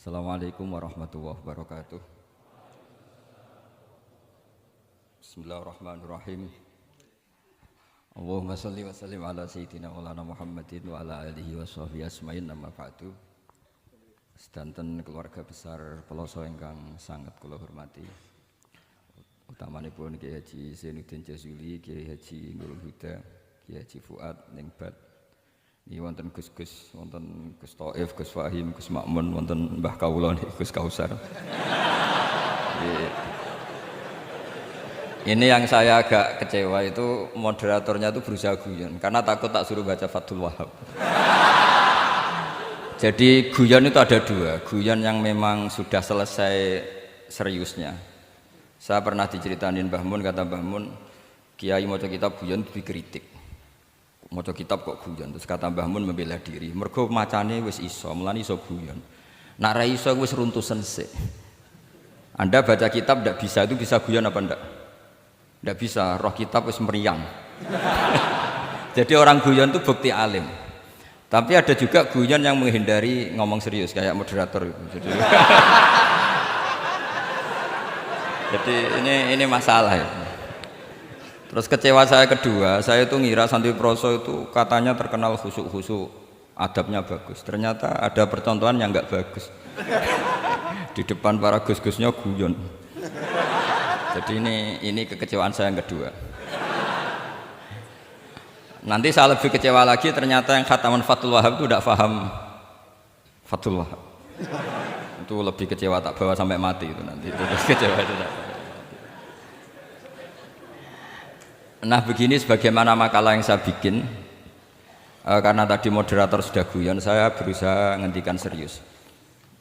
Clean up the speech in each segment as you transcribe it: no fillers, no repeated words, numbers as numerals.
Assalamualaikum warahmatullahi wabarakatuh. Bismillahirrahmanirrahim. Allahumma sholli wa sallim ala sayyidina maulana Muhammadin wa ala alihi wa sahbihi asma'in amma ba'du. Sedanten keluarga besar Peloso ingkang sangat kula hormati. Utamanipun Kiai Haji Zainuddin Jazuli, Kiai Haji Nurul Huda, Kiai Haji Fuad Ningbat. Ini wonten Gus-Gus, wonten Gus Taif, Gus Fahim, Gus Makmun, wonten Mbah Kawula Gus Kausar. Ini yang saya agak kecewa itu moderatornya itu berusaha guyon karena takut tak suruh baca Fathul Wahhab. Jadi guyon itu ada dua, guyon yang memang sudah selesai seriusnya. Saya pernah diceritain Mbah Mun, kata Mbah Mun, Kiai maca kitab guyon dikritik. Maca kitab kok guyon, terus kata Mbah Mun membela diri. Mergo macane wis iso, mulane iso guyon. Nek ra iso wis runtusen sik. Anda baca kitab ndak bisa, itu bisa guyon apa ndak? Ndak bisa, roh kitab wis meriang. Jadi orang guyon itu bukti alim. Tapi ada juga guyon yang menghindari ngomong serius kayak moderator itu. Jadi ini masalah ya. Terus kecewa saya kedua, saya itu ngira Santri Proso itu katanya terkenal khusuk-khusuk, adabnya bagus. Ternyata ada percontohan yang enggak bagus. Di depan para gus-gusnya guyon. Jadi ini kekecewaan saya yang kedua. Nanti saya lebih kecewa lagi, ternyata yang khataman Fathul Wahhab itu tidak paham Fathul Wahhab. Itu lebih kecewa, tak bawa sampai mati itu nanti. Itu kecewa itu tak. Nah begini sebagaimana makalah yang saya bikin, karena tadi moderator sudah guyon, saya berusaha ngendikan serius.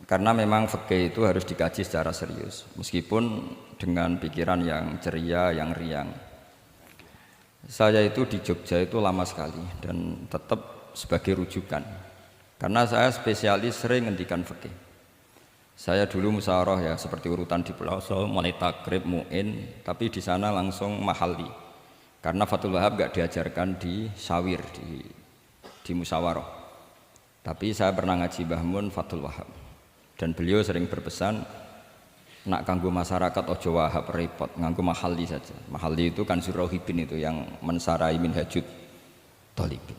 Karena memang fikih itu harus dikaji secara serius, meskipun dengan pikiran yang ceria, yang riang. Saya itu di Jogja itu lama sekali dan tetap sebagai rujukan. Karena saya spesialis sering ngendikan fikih. Saya dulu musyawarah ya seperti urutan di Peloso, mulai takrib, mu'in, tapi di sana langsung mahalli. Karena Fathul Wahhab gak diajarkan di syawir, di musyawarah. Tapi saya pernah ngaji Mbah Mun Fathul Wahhab. Dan beliau sering berpesan, nak kanggo masyarakat ojo wahab repot, nganggo mahalli saja. Mahalli itu kan Surahibin itu yang mensarai minhajud thalibin.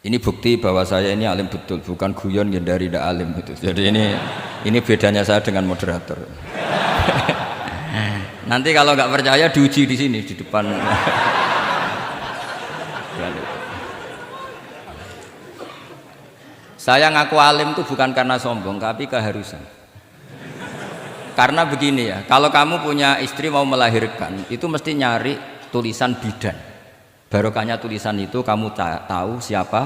Ini bukti bahwa saya ini alim betul, bukan guyon yang dari tidak alim itu. Jadi ini bedanya saya dengan moderator. Nanti kalau nggak percaya diuji di sini di depan. Saya ngaku alim itu bukan karena sombong, tapi keharusan. Karena begini ya, kalau kamu punya istri mau melahirkan, itu mesti nyari tulisan bidan. Barokahnya tulisan itu kamu tahu siapa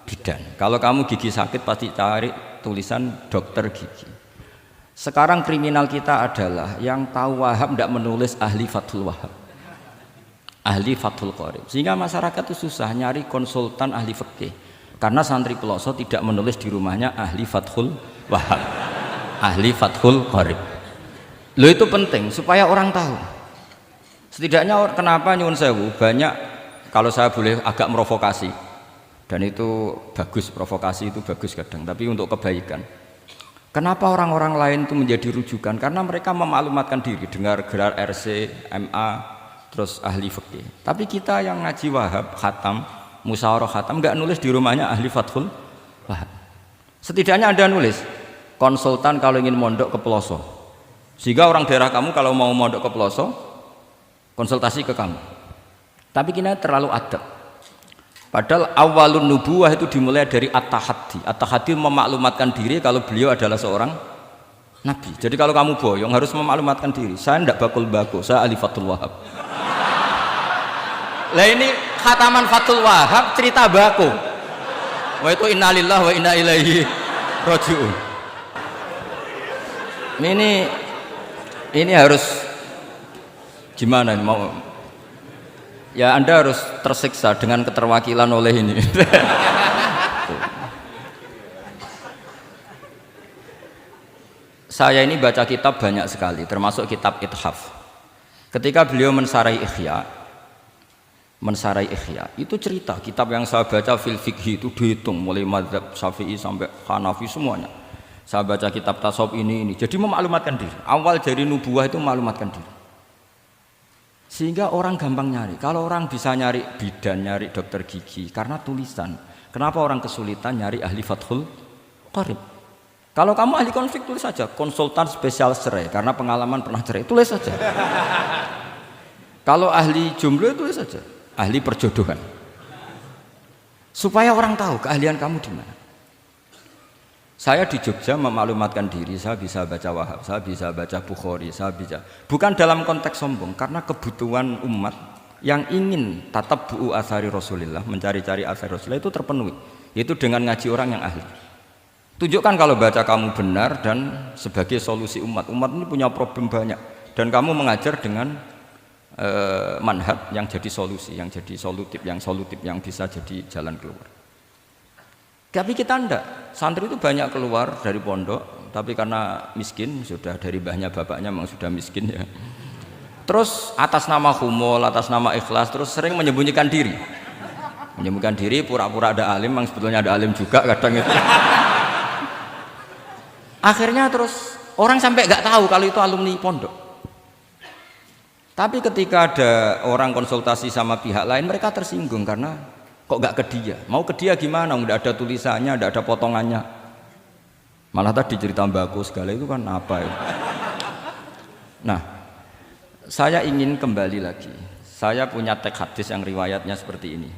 bidan. Kalau kamu gigi sakit pasti cari tulisan dokter gigi. Sekarang kriminal kita adalah yang tahu Wahhab tidak menulis ahli Fathul Wahhab, ahli Fathul Qorib, sehingga masyarakat itu susah nyari konsultan ahli fikih karena santri Peloso tidak menulis di rumahnya ahli Fathul Wahhab, ahli Fathul Qorib. Lo itu penting supaya orang tahu. Setidaknya kenapa nyuwun sewu banyak, kalau saya boleh agak merovokasi, dan itu bagus, provokasi itu bagus kadang, tapi untuk kebaikan. Kenapa orang-orang lain itu menjadi rujukan? Karena mereka memaklumatkan diri, dengar gelar RC, MA, terus ahli fikih. Tapi kita yang ngaji Wahhab, khatam, musyawarah khatam, nggak nulis di rumahnya ahli Fathul Wahhab. Setidaknya Anda nulis, konsultan kalau ingin mondok ke Peloso. Sehingga orang daerah kamu kalau mau mondok ke Peloso, konsultasi ke kamu. Tapi kita terlalu adab. Padahal awalun nubuwah itu dimulai dari at-tahaddi. At-tahaddi memaklumatkan diri kalau beliau adalah seorang nabi. Jadi kalau kamu boyong harus memaklumatkan diri. Saya tidak bakul bako, saya ahli Fathul Wahhab. Lah ini khataman Fathul Wahhab cerita bako. Wa itu innalillahi wa inna ilaihi raji'un. Ini harus gimana ini mau? Ya Anda harus tersiksa dengan keterwakilan oleh ini. Saya ini baca kitab banyak sekali, termasuk kitab Ithaf. Ketika beliau mensarai Ihya, itu cerita kitab yang saya baca fil fikhi itu dihitung mulai mazhab Syafi'i sampai Hanafi semuanya. Saya baca kitab tasawuf ini. Jadi memaklumatkan diri. Awal dari nubuah itu memaklumatkan diri. Sehingga orang gampang nyari. Kalau orang bisa nyari bidan, nyari dokter gigi karena tulisan. Kenapa orang kesulitan nyari ahli Fathul Qarib? Kalau kamu ahli konflik tulis saja, konsultan spesial cerai karena pengalaman pernah cerai, tulis saja. Kalau ahli jomblo tulis saja, ahli perjodohan. Supaya orang tahu keahlian kamu di mana. Saya di Jogja memaklumatkan diri, saya bisa baca Wahab, saya bisa baca Bukhari, saya bisa. Bukan dalam konteks sombong, karena kebutuhan umat yang ingin tatap bu'u asari Rasulullah, mencari-cari asari Rasulullah itu terpenuhi. Yaitu dengan ngaji orang yang ahli. Tunjukkan kalau baca kamu benar dan sebagai solusi umat. Umat ini punya problem banyak. Dan kamu mengajar dengan manhaj yang jadi solusi, yang jadi solutif, yang bisa jadi jalan keluar. Tapi kita enggak, santri itu banyak keluar dari pondok, tapi karena miskin, sudah dari mbahnya bapaknya memang sudah miskin ya. Terus atas nama humul, atas nama ikhlas, terus sering menyembunyikan diri. Menyembunyikan diri, pura-pura ada alim, memang sebetulnya ada alim juga kadang itu. Akhirnya terus orang sampai nggak tahu kalau itu alumni pondok. Tapi ketika ada orang konsultasi sama pihak lain, mereka tersinggung karena kok nggak ke dia? Mau ke dia gimana? Nggak ada tulisannya, nggak ada potongannya. Malah tadi cerita mbako segala itu kan apa ya? Nah, saya ingin kembali lagi. Saya punya teks hadis yang riwayatnya seperti ini.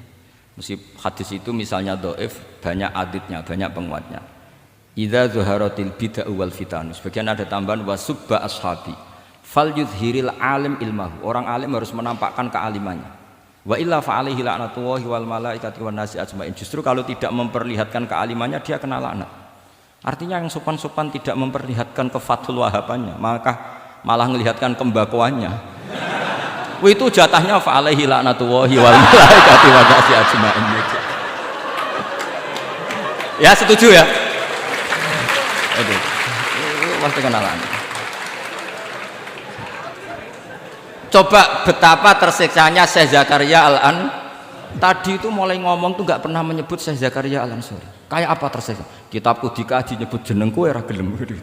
Meskipun hadis itu misalnya dhaif, banyak aditnya, banyak penguatnya. Idza zuharatil bid'ah wal fitan. Sebagian ada tambahan wasubba ashabi. Fal yudhiril alim ilmahu. Orang alim harus menampakkan kealimannya. Wa illa fa'alaihi la'natullahi wal malaikati wan nasi ajmain. Justru kalau tidak memperlihatkan kealimannya dia kena laknat. Artinya yang sopan-sopan tidak memperlihatkan kefathul wahabannya, maka malah melihatkan kembakoannya. Itu jatahnya fa'alaihi la'natullahi wal malaikati wan nasi ajmain. Ya setuju ya? Oke. Pasti kena laknat. Coba betapa tersiksanya Syekh Zakaria Al-An tadi itu mulai ngomong tuh nggak pernah menyebut Syekh Zakaria Al-Ansori. Kayak apa tersiksa? Kitabku dikaji nyebut jenengku era gelem gitu.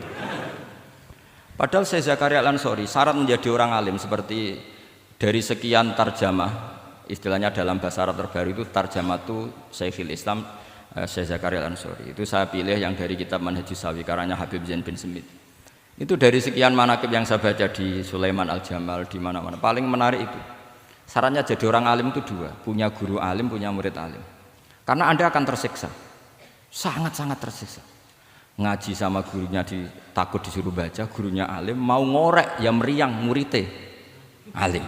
Padahal Syekh Zakaria Al-Ansori syarat menjadi orang alim seperti dari sekian tarjamah, istilahnya dalam bahasa Arab terbaru itu tarjamah itu Syekhul Islam Syekh Zakaria Al-Ansori. Itu saya pilih yang dari kitab Manhajus Sawi karanya Habib Zain bin Smith. Itu dari sekian manaqib yang saya baca di Sulaiman Al-Jamal di mana-mana paling menarik itu. Syaratnya jadi orang alim itu dua, punya guru alim, punya murid alim. Karena Anda akan tersiksa. Sangat-sangat tersiksa. Ngaji sama gurunya takut disuruh baca, gurunya alim, mau ngorek ya meriang muridnya alim.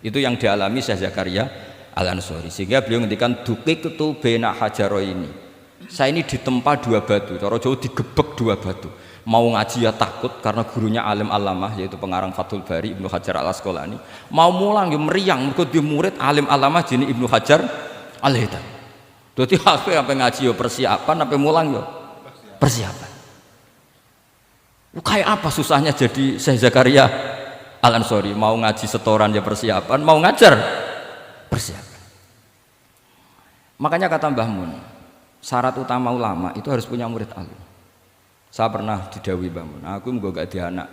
Itu yang dialami Syekh Zakaria Al-Ansori. Sehingga beliau ngendikan duqiqtu baina hajaroini. Saya ini ditempa dua batu, cara Jawa digebek dua batu. Mau ngaji ya takut karena gurunya alim alamah yaitu pengarang Fathul Bari Ibnu Hajar Al-Asqalani. Mau mulang ya meriang mergo dia murid alim alamah jenis Ibnu Hajar Al-Haytami. Dadi ape ngaji ya persiapan, ape mulang ya persiapan. Kayak apa susahnya jadi Syekh Zakaria Al-Ansori, mau ngaji setoran ya persiapan, mau ngajar persiapan. Makanya kata Mbah Mun, syarat utama ulama itu harus punya murid alim. Saya pernah didhawuhi Mbah Mun, aku muga gak di anak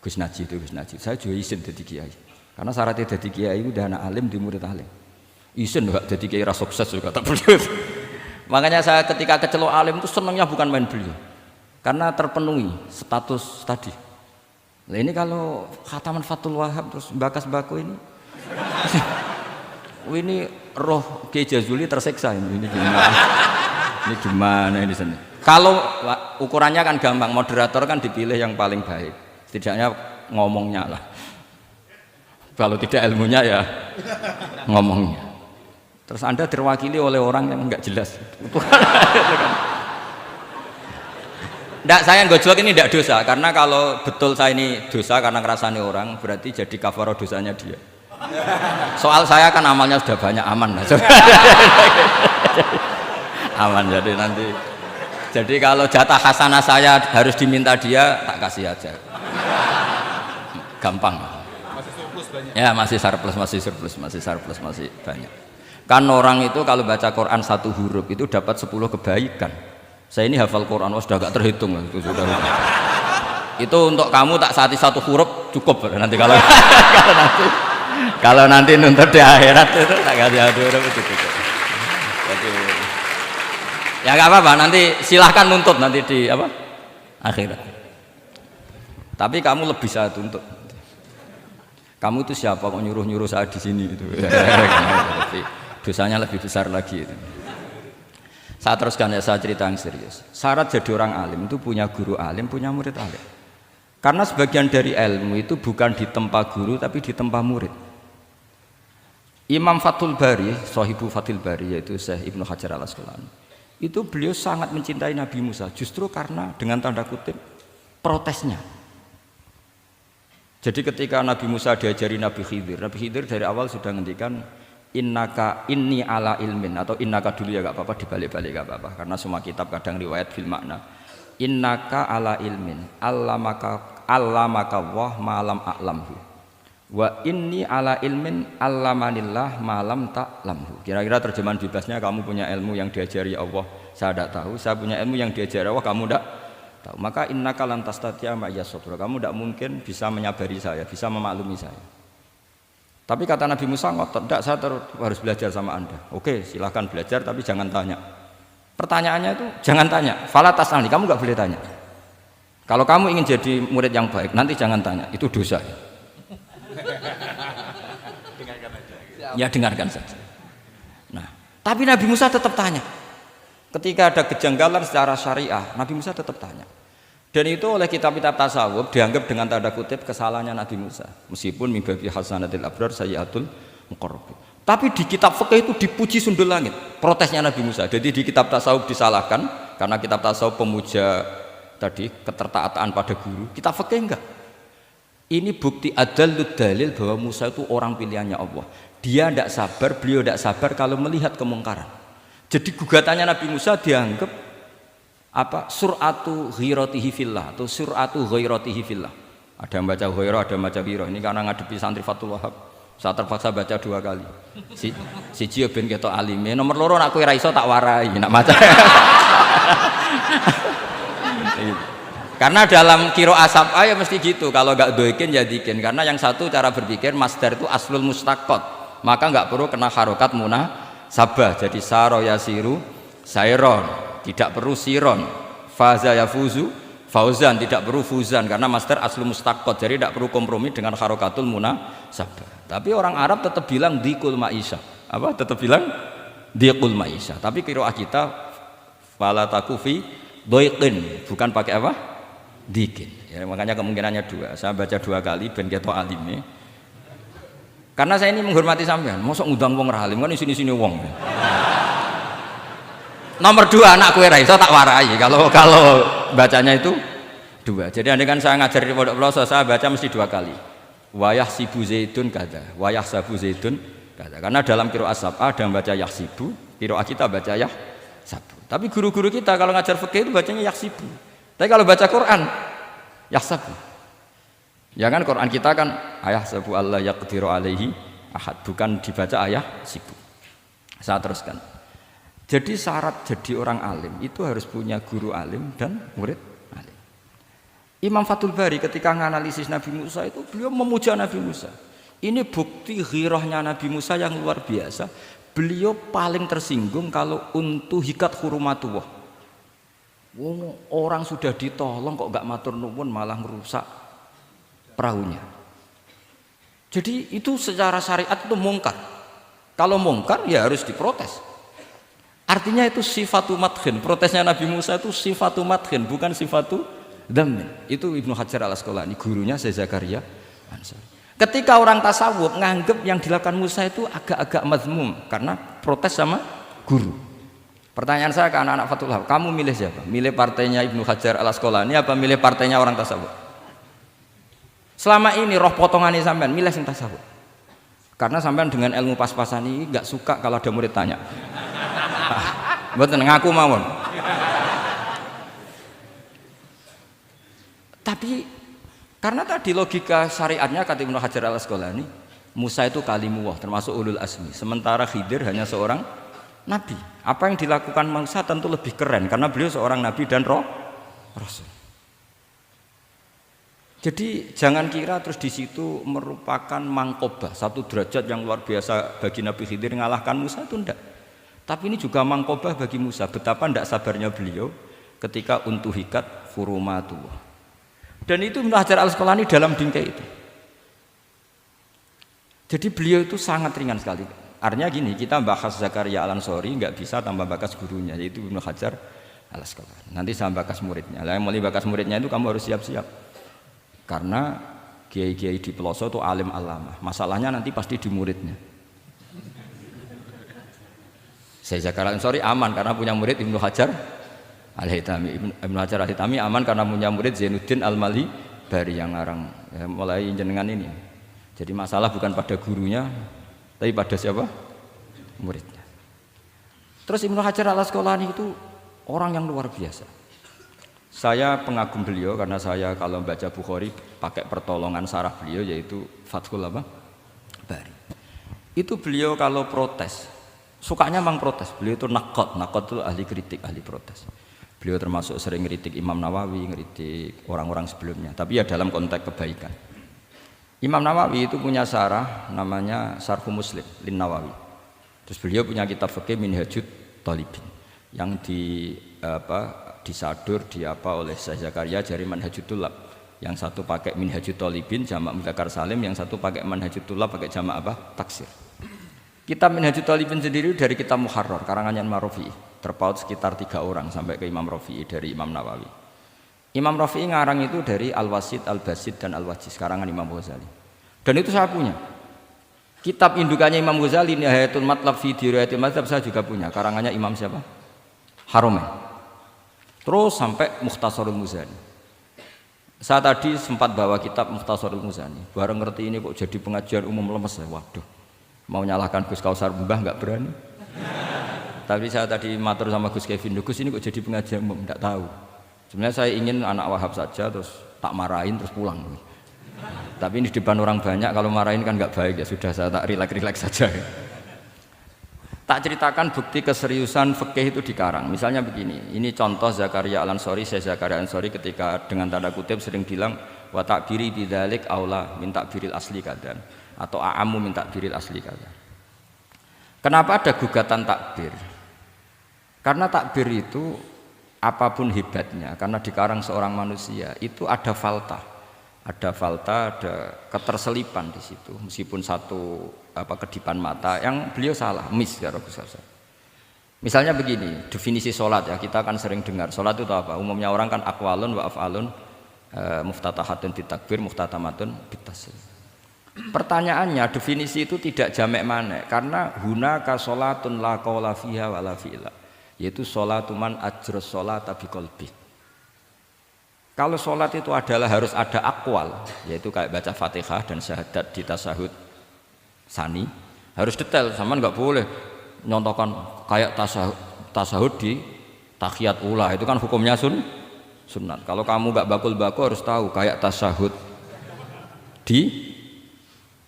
Gus Najib itu Gus Najib. Saya juga izin jadi kiai. Karena syaratnya jadi kiai itu udah anak alim di murid alim. Izin enggak jadi kiai ras sukses juga tak perlu. Makanya saya ketika kecelok alim itu senangnya bukan main beliau. Karena terpenuhi status tadi. Nah ini kalau khataman Fathul Wahab terus bakas-bako ini. Ini roh Kiai Jazuli tersiksa ini gimana? Ini gimana ini sini? Kalau ukurannya kan gampang, moderator kan dipilih yang paling baik, setidaknya ngomongnya lah. Kalau tidak ilmunya ya ngomongnya. Terus Anda terwakili oleh orang yang enggak jelas. Enggak, saya gojlok ini enggak dosa, karena kalau betul saya ini dosa karena ngerasani orang, berarti jadi kafarah dosanya dia. Soal saya kan amalnya sudah banyak, aman lah. Aman, jadi nanti. Jadi kalau jatah hasanah saya harus diminta dia, tak kasih aja. Gampang. Masih surplus banyak. Ya masih surplus, masih banyak. Kan orang itu kalau baca Quran satu huruf itu dapat 10 kebaikan. Saya ini hafal Quran, sudah gak terhitung itu sudah. Itu untuk kamu tak saati satu huruf cukup nanti kalau nanti nuntut di akhirat itu tak kasih satu huruf itu cukup. Jadi, ya nggak apa-apa, nanti silahkan nuntut nanti di apa akhirat. Tapi kamu lebih saya tuntut. Kamu itu siapa kok nyuruh saya di sini itu? Dosanya lebih besar lagi itu. Saya teruskan ya, saya cerita yang serius. Syarat jadi orang alim itu punya guru alim, punya murid alim. Karena sebagian dari ilmu itu bukan ditempa guru tapi ditempa murid. Imam Fathul Bari, Sahibu Fathul Bari yaitu Syekh Ibnu Hajar Al-Asqalani, itu beliau sangat mencintai Nabi Musa justru karena dengan tanda kutip protesnya. Jadi ketika Nabi Musa diajari Nabi Khidir dari awal sudah ngendikan innaka inni ala ilmin, atau innaka dulu ya gak apa-apa, dibalik-balik gak apa-apa karena semua kitab kadang riwayat bil makna. Innaka ala ilmin allamaka wah malam a'lamhu wa inni ala ilmin allamanillah malam ta'lamhu. Kira-kira terjemahan bebasnya, kamu punya ilmu yang diajari Allah saya tidak tahu, saya punya ilmu yang diajari Allah kamu tidak tahu, maka innaka lan tastati'a ma'iya sabra, kamu tidak mungkin bisa menyabari saya, bisa memaklumi saya. Tapi kata Nabi Musa ngotot, tidak, saya harus belajar sama anda. Oke, silahkan belajar tapi jangan tanya. Pertanyaannya itu jangan tanya, fala tas'alni, kamu nggak boleh tanya. Kalau kamu ingin jadi murid yang baik, nanti jangan tanya, itu dosa. Dengarkan aja. Ya dengarkan saja. Nah, tapi Nabi Musa tetap tanya. Ketika ada kejanggalan secara syariah, Nabi Musa tetap tanya. Dan itu oleh kitab-kitab tasawuf dianggap dengan tanda kutip kesalahannya Nabi Musa. Meskipun mimbabi hasanatil abrar sayyatul muqarrabin. Tapi di kitab fikih itu dipuji sundul langit protesnya Nabi Musa. Jadi di kitab tasawuf disalahkan karena kitab tasawuf pemuja tadi ketertaatan pada guru, kita fikih enggak. Ini bukti adallud dalil bahwa Musa itu orang pilihannya Allah. Dia tidak sabar, beliau tidak sabar kalau melihat kemungkaran. Jadi gugatannya Nabi Musa dianggap apa? Sur'atu ghiratihi fillah atau sur'atu ghairatihi fillah. Ada yang baca ghairah, ada yang baca ghirah. Ini karena ngadepi santri Fathul Wahab, saya terpaksa baca 2 kali. Siji ben ketok alime, nomor loro nak kowe ra iso tak warai, nak maca. Karena dalam kiro asap ya mesti gitu, kalau nggak doikin ya dikin. Karena yang satu cara berpikir masdar itu aslul mustaqot, maka nggak perlu kena harokat munah sabah. Jadi saro yasiru sairon, tidak perlu siron. Faza yafuzu fauzan, tidak perlu fuzan karena masdar aslul mustaqot, jadi tidak perlu kompromi dengan harokatul munah sabah. Tapi orang Arab tetap bilang dikul maisha, apa? Tetap bilang dikul maisha. Tapi kiroah kita fala takufi doikin, bukan pakai apa? Dikin. Ya, makanya kemungkinannya 2. Saya baca 2 kali ben ketok alime. Karena saya ini menghormati sampean. Mosok ngundang wong ra alim kan sini-sini wong. Nomor 2 anak kowe ra iso tak warai kalau bacanya itu 2. Jadi andai kan saya ngajar di pondok pelosok saya baca mesti 2 kali. Wayah sibu zaitun kada, wayah sabu zaitun kada. Karena dalam qiraat sab'ah ada yang baca yahsibu, qiraat kita baca yahsabu. Tapi guru-guru kita kalau ngajar fikih itu bacanya yahsibu. Tapi kalau baca Quran yahsabu. Ya kan Quran kita kan ayah sabu Allah yaqdiru alaihi ahad, bukan dibaca ayah sibu. Saya teruskan. Jadi syarat jadi orang alim itu harus punya guru alim dan murid alim. Imam Fathul Bari ketika menganalisis Nabi Musa itu beliau memuja Nabi Musa. Ini bukti ghirahnya Nabi Musa yang luar biasa. Beliau paling tersinggung kalau untuk hikat hurumatullah. Orang sudah ditolong kok gak matur nuwun malah merusak perahunya. Jadi itu secara syariat itu mungkar. Kalau mungkar ya harus diprotes. Artinya itu sifatu madhin. Protesnya Nabi Musa itu sifatu madhin, bukan sifatu dhammin. Itu Ibnu Hajar Al-Asqalani, gurunya Syekh Zakaria Ansari. Ketika orang tasawuf nganggep yang dilakukan Musa itu agak-agak mazmum karena protes sama guru. Pertanyaan saya ke anak-anak Fathul Wahab, kamu milih siapa? Milih partainya Ibnu Hajar Al-Asqalani apa milih partainya orang tasawuf? Selama ini roh potongannya sampean milih yang tasawuf. Karena sampean dengan ilmu pas-pasan ini gak suka kalau ada murid tanya. Betul ngaku mawon. Tapi karena tadi logika syariatnya kata Ibnu Hajar Al-Asqalani, Musa itu kalimuwah termasuk ulul asmi, sementara Khidir hanya seorang nabi. Apa yang dilakukan Musa tentu lebih keren karena beliau seorang nabi dan rasul. Jadi jangan kira terus di situ merupakan mangkobah, satu derajat yang luar biasa bagi Nabi Khidir ngalahkan Musa, itu enggak. Tapi ini juga mangkobah bagi Musa, betapa enggak sabarnya beliau ketika untuhikat hurumatullah. Dan itu Ibnu Hajar Al-Asqalani dalam bingkai itu. Jadi beliau itu sangat ringan sekali. Artinya gini, kita bahas Zakaria Al-Ansori enggak bisa tambah bakas gurunya, yaitu Ibnu Hajar Al-Asqalani. Nanti saya bakas muridnya. Lah yang mulai bakas muridnya itu kamu harus siap-siap. Karena kiai-kiai di pelosok itu alim alama. Masalahnya nanti pasti di muridnya. Saya Zakaria Al-Ansori aman karena punya murid Ibnu Hajar Al-Haytami. Ibnu Hajar Al-Haytami aman karena punya murid Zainuddin Al-Mali Bari yang ngarang mulai jenengan ini. Jadi masalah bukan pada gurunya, tapi pada siapa? Muridnya. Terus Ibnu Hajar Al-Asqalani itu orang yang luar biasa. Saya pengagum beliau karena saya kalau baca Bukhari pakai pertolongan sarah beliau yaitu Fathul Bari. Itu beliau kalau protes, sukanya memang protes. Beliau itu nakot itu ahli kritik, ahli protes. Beliau termasuk sering kritik Imam Nawawi, kritik orang-orang sebelumnya. Tapi ya dalam konteks kebaikan. Imam Nawawi itu punya sarah namanya Syarh Muslim Lin Nawawi. Terus beliau punya kitab fikih Minhajut Thalibin yang disadur oleh Syekh Zakaria dari Manhajut Thullab. Yang satu pakai Minhajut Thalibin jamak mudzakkar salim, yang satu pakai Manhajut Thullab pakai jamak taksir. Kitab Minhajut Thalibin sendiri dari kitab Muharrar karangannya Imam Rafi'i, terpaut sekitar 3 orang sampai ke Imam Rafi'i dari Imam Nawawi. Imam Rafi'i ngarang itu dari Al-Wasid, Al-Basid dan Al-Wajiz karangan Imam Ghazali. Dan itu saya punya. Kitab indukannya Imam Ghazali Nihayatul Matlab fi Dirayatil Madzhab saya juga punya karangannya Imam siapa? Haromen. Terus sampai Mukhtasarul Muzani. Saya tadi sempat bawa kitab Mukhtasarul Muzani. Baru ngerti ini kok jadi pengajian umum lemes ya. Waduh, mau nyalahkan Gus Kausar Mbah nggak berani. Tapi saya tadi matur sama Gus Kevin, Gus ini kok jadi pengajian umum, nggak tahu. Sebenarnya saya ingin anak Wahab saja terus tak marahin terus pulang. Tapi ini di depan orang banyak, kalau marahin kan nggak baik ya sudah saya tak rileks saja. Tak ceritakan bukti keseriusan fikih itu dikarang. Misalnya begini, ini contoh Zakaria Al-Ansori, Syekh Zakaria Al-Ansori ketika dengan tanda kutip sering bilang wa ta'biri bidzalik aula min ta'biril asli kadan atau a'ammu min ta'biril asli kadan. Kenapa ada gugatan takbir? Karena takbir itu apapun hebatnya, karena dikarang seorang manusia itu ada falta, ada keterselipan di situ. Meskipun satu kedipan mata yang beliau salah, ya misalnya begini, definisi sholat ya, kita kan sering dengar sholat itu apa? Umumnya orang kan aqwalun wa af'alun, muftatahatun bitakbir, muftatamatun bitaslim. Pertanyaannya definisi itu tidak jamek manek karena hunaka sholatun la qawla fiha wa la fi'la, yaitu sholatuman ajros sholata biqalbi. Kalau sholat itu adalah harus ada akwal, yaitu kayak baca Fatihah dan syahadat di tasyahud sani, harus detail, sama nggak boleh nyontohkan kayak tasyahud di tahiyat ula, itu kan hukumnya sunat. Kalau kamu nggak bakul-bakul harus tahu kayak tasyahud di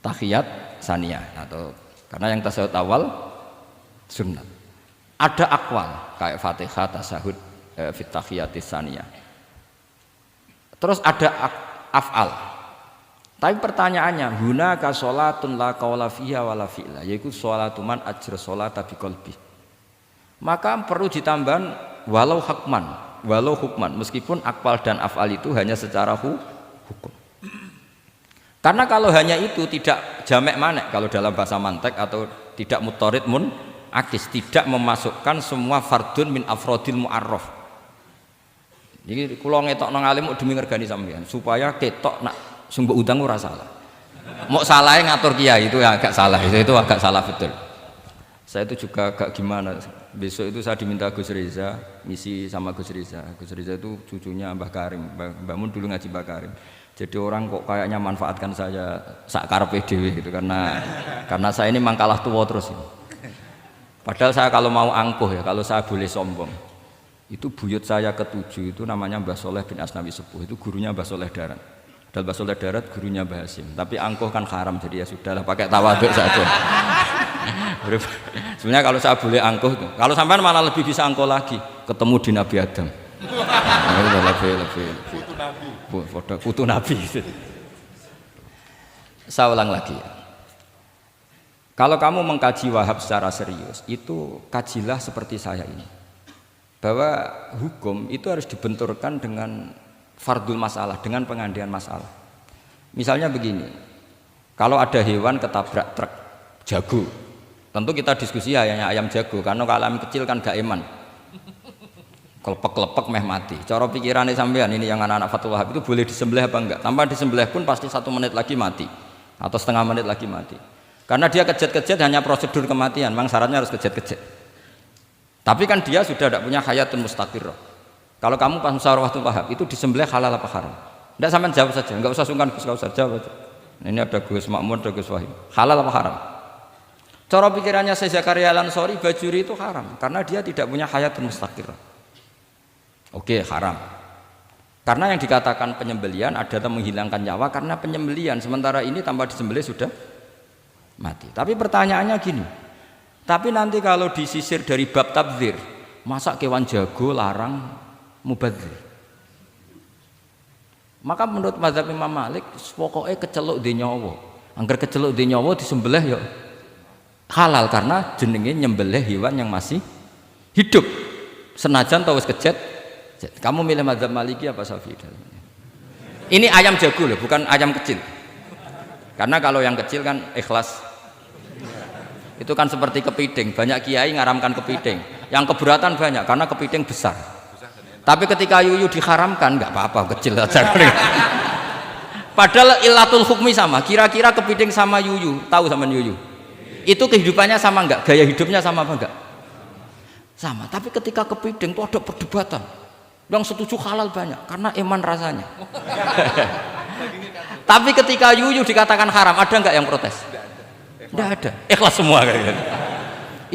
tahiyat saniyah, atau karena yang tasyahud awal sunat. Ada akwal kayak Fatihah tasyahud fit tahiyatis saniyah. Terus ada af'al. Tapi pertanyaannya, hunaka sholatun la qawla fiha wa la fi'la, yaitu sholatuman ajra sholata biqalbi. Maka perlu ditambah walau hukman, meskipun akwal dan af'al itu hanya secara hukum. Karena kalau hanya itu tidak jamek manek kalau dalam bahasa mantek, atau tidak mutorid akis, tidak memasukkan semua fardun min afrodil mu'arraf. Jadi kula ngetok nang alim demi ngergani sampean supaya ketok nak sumber utang ora salah. Mau salahnya ngatur kiai itu ya agak salah, itu agak salah betul. Saya itu juga agak gimana. Besok itu saya diminta Gus Reza misi sama Gus Reza. Gus Reza itu cucunya Mbah Karim. Mbah Mun dulu ngaji Mbah Karim. Jadi orang kok kayaknya manfaatkan saya sak karepe dhewe gitu karena saya ini memang kalah tua terus. Padahal saya kalau mau angkuh ya, kalau saya boleh sombong, itu buyut saya ketujuh itu namanya Mbah Soleh bin Asnawi Sepuh, itu gurunya Mbah Soleh Darat. Dan Mbah Soleh Darat gurunya Mbah Hasim. Tapi angkuh kan haram, jadi ya sudahlah pakai tawaduk saja. Sebenarnya kalau saya boleh angkuh, kalau sampean malah lebih bisa angkuh lagi, ketemu di Nabi Adam. Lebih putu Nabi. Saya ulang lagi ya. Kalau kamu mengkaji Wahhab secara serius, itu kajilah seperti saya ini. Bahwa hukum itu harus dibenturkan dengan fardul masalah, dengan pengandian masalah. Misalnya begini, kalau ada hewan ketabrak truk jago, tentu kita diskusi hanya ayam jago, karena kalau ayam kecil kan gak eman, kelepek-kelepek meh mati. Cara pikirannya sampean ini yang anak-anak Fathul Wahhab itu boleh disembelih apa enggak? Tanpa disembelih pun pasti 1 menit lagi mati, atau setengah menit lagi mati. Karena dia kejet-kejet hanya prosedur kematian, memang syaratnya harus kejet-kejet. Tapi kan dia sudah tidak punya hayatun mustaqirrah. Kalau kamu pas musyawarah Fathul Wahhab itu disembelih halal apa haram? Tidak, sampean jawab saja, enggak usah sungkan, Gus, enggak usah jawab aja. Ini ada Gus Makmun, ada Gus Wahid. Halal apa haram? Cara pikirannya Syekh Zakaria Al-Ansori, bajuri itu haram karena dia tidak punya hayatun mustaqirrah. Oke, haram. Karena yang dikatakan penyembelian adalah menghilangkan nyawa karena penyembelian, sementara ini tanpa disembelih sudah mati. Tapi pertanyaannya gini, tapi nanti kalau disisir dari bab tabdzir, masa kewan jago larang mubadzir? Maka menurut mazhab Imam Malik, pokoknya keceluk di nyawa. Angger keceluk di nyawa disembelih ya halal karena jenenge nyembelih hewan yang masih hidup. Senajan tau wis kejet. Kamu milih mazhab Maliki apa Syafi'i? Ini ayam jago loh, bukan ayam kecil. Karena kalau yang kecil kan ikhlas. Itu kan seperti kepiting, banyak kiai ngaramkan kepiting. Yang keberatan banyak karena kepiting besar. Tapi ketika yuyu diharamkan nggak apa-apa, kecil aja. Padahal ilatul hukmi sama. Kira-kira kepiting sama yuyu, tahu sama yuyu? Itu kehidupannya sama nggak? Gaya hidupnya sama apa enggak? Sama. Tapi ketika kepiting itu ada perdebatan. Yang setuju halal banyak karena iman rasanya. Tapi ketika yuyu dikatakan haram, ada nggak yang protes? Tidak ada. Ikhlas semua kayak gitu.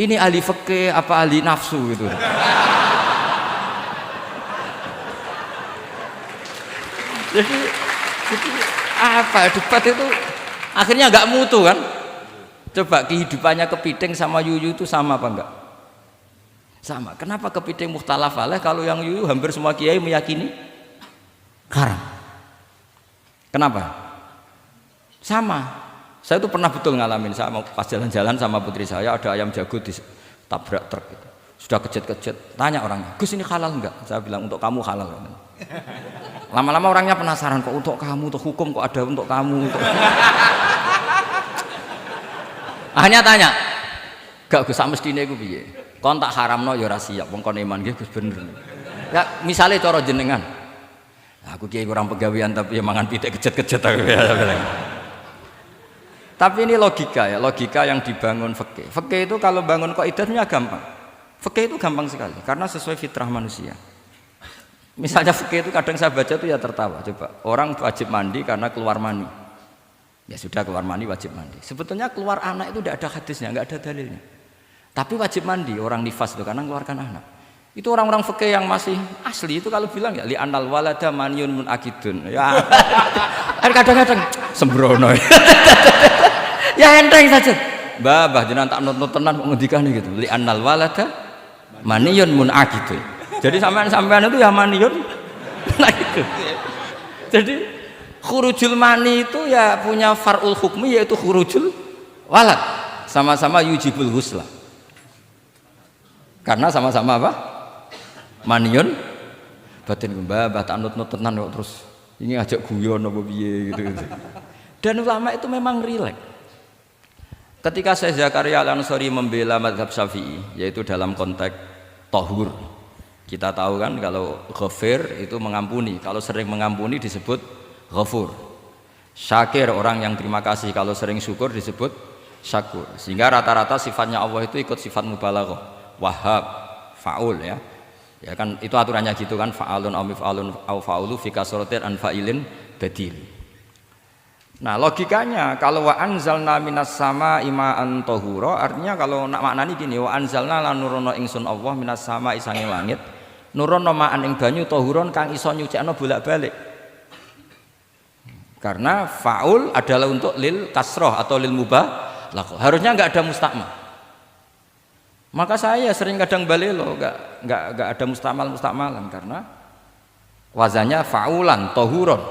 Ini ahli fikih apa ahli nafsu gitu. Jadi apa debat itu akhirnya nggak mutu kan? Coba kehidupannya kepiting sama yuyu itu sama apa enggak? Sama. Kenapa kepiting mukhtalaf alaih kalau yang yuyu hampir semua kiai meyakini haram? Kenapa? Sama. Saya itu pernah betul ngalamin, saya mau pas jalan-jalan sama putri saya, ada ayam jago ditabrak truk gitu. Sudah kejet-kejet, tanya orangnya, Gus ini halal enggak? Saya bilang untuk kamu halal. Lama-lama orangnya penasaran, kok untuk kamu, untuk hukum kok ada untuk kamu. Untuk... Akhirnya tanya, gak Gus mestine iku piye? Kon tak haramno ya ora siap, wong kon iman nggih Gus bener. Ya misale cara jenengan. Aku kiai kurang pegawean tapi ya mangan pitik kejet-kejet aku. Tapi ini logika ya, logika yang dibangun fikih. Fikih itu kalau bangun kaidahnya gampang. Fikih itu gampang sekali karena sesuai fitrah manusia. Misalnya fikih itu kadang saya baca itu ya tertawa. Coba orang wajib mandi karena keluar mani. Ya sudah keluar mani wajib mandi. Sebetulnya keluar anak itu tidak ada hadisnya, nggak ada dalilnya. Tapi wajib mandi orang nifas itu karena mengeluarkan anak. Itu orang-orang fikih yang masih asli itu kalau bilang ya li anal walada maniun munakidun. Ya kadang-kadang sembrono. Ya enteng saja. Mbah jenengan tak nut tenan kok ngendikane gitu. Li annal walada maniyun munaqid. Jadi sampean itu ya maniyun nah gitu. Jadi khurujul mani itu ya punya far'ul hukmi yaitu khurujul walad. Sama-sama yujibul ghusla. Karena sama-sama apa? Maniyun batin mbah tak nut tenan kok terus ini ajak guyon apa piye gitu. Dan ulama itu memang rileks. Ketika Syekh Zakaria Al-Ansori membela mazhab Syafi'i, yaitu dalam konteks tahur, kita tahu kan kalau ghafir itu mengampuni, kalau sering mengampuni disebut ghafur. Syakir orang yang terima kasih, kalau sering syukur disebut syakur. Sehingga rata-rata sifatnya Allah itu ikut sifat mubalaghah, wahhab, faul ya. Ya kan itu aturannya gitu kan, fa'alun aw mif'alun aw fa'ulu fi kasratin an fa'ilin badil. Nah logikanya kalau wa anzalna minas sama ima'an tahura, artinya kalau nak maknani gini, wa anzalna lan nurono ingsun Allah minas sama isange langit nurono ma'an ing banyu tahuron kang iso nyucikno bolak-balik. Karena faul adalah untuk lil kasroh atau lil mubah, harusnya nggak ada mustakmal. Maka saya sering kadang balelo, enggak ada mustamalan karena wazannya faulan, tohuron.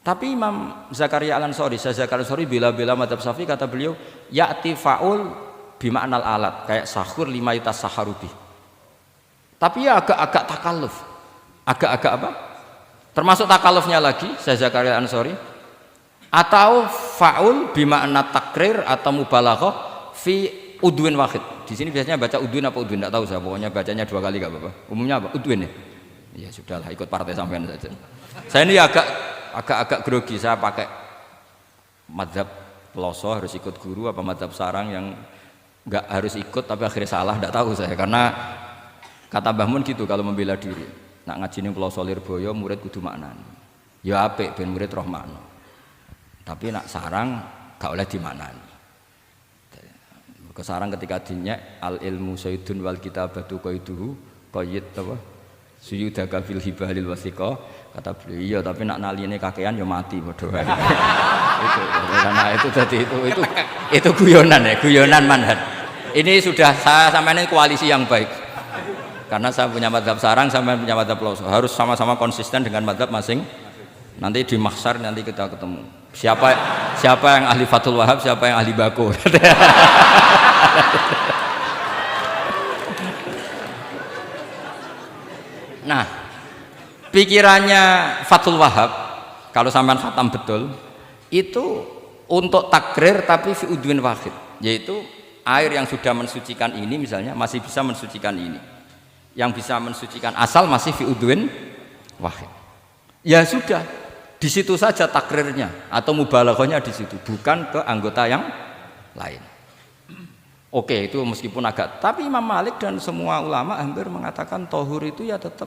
Tapi Imam Zakaria Al-Ansari, saya Zakaria Al-Ansari bela-bela madzhab Syafi'i, kata beliau, ya'ti faul bima'nal alat, kayak sahur lima yutas saharubi. Tapi ya agak-agak takalluf. Agak-agak apa? Termasuk takallufnya lagi, saya Zakaria Al-Ansari, atau faul bima'na takrir atau mubalaghah fi udwin wahid. Di sini biasanya baca udwin apa udwin, enggak tahu saya, pokoknya bacanya 2 kali enggak apa-apa. Umumnya apa? Udwin ya. Ya sudahlah, ikut partai sampean saja. Saya ini agak grogi, saya pakai madzhab peloso harus ikut guru apa madzhab sarang yang enggak harus ikut tapi akhirnya salah, enggak tahu saya, karena kata Mbah Mun gitu kalau membela diri. Nak ngaji ning peloso Lirboyo murid kudu maknani. Ya apik ben murid roh makna. Tapi nak sarang gak oleh dimaknani. Kesarang ketika dinyek al ilmu sayyidun wal kitabatu qaiduhu qayyid apa suyudaka fil hibalil wasiqa, kata beliau iya tapi nak naline kakean ya mati padha wae. Itu karena itu jadi itu guyonan ya, guyonan manhaj. Ini sudah saya sampean ini koalisi yang baik. Karena saya punya madzhab sarang, sampean punya madzhab peloso, harus sama-sama konsisten dengan madzhab masing. Nanti di mahsyar nanti kita ketemu. Siapa yang ahli Fathul Wahab, siapa yang ahli Bako. Nah, pikirannya Fathul Wahab kalau sampean khatam betul itu untuk takrir tapi fi udwin wahid, yaitu air yang sudah mensucikan ini misalnya masih bisa mensucikan ini, yang bisa mensucikan asal masih fi udwin wahid. Ya sudah, di situ saja takrirnya atau mubalaghahnya di situ, bukan ke anggota yang lain. Oke, itu meskipun agak, tapi Imam Malik dan semua ulama hampir mengatakan tohur itu ya tetap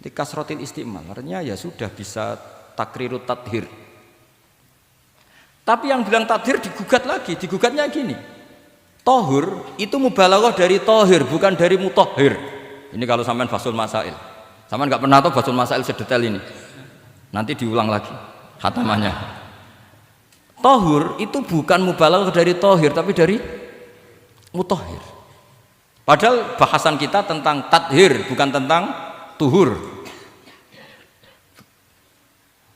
di kasrotil istimal, artinya ya sudah bisa takrirut tathir. Tapi yang bilang tathir digugat lagi, digugatnya gini, tohur itu mubalaghah dari tohir bukan dari mutohir. Ini kalau sampean fasul masail, sampean nggak pernah tahu fasul masail sedetail ini, nanti diulang lagi khatamannya. Tohur itu bukan mubalaghah dari tohir tapi dari mutohir. Padahal bahasan kita tentang tathir bukan tentang tuhur.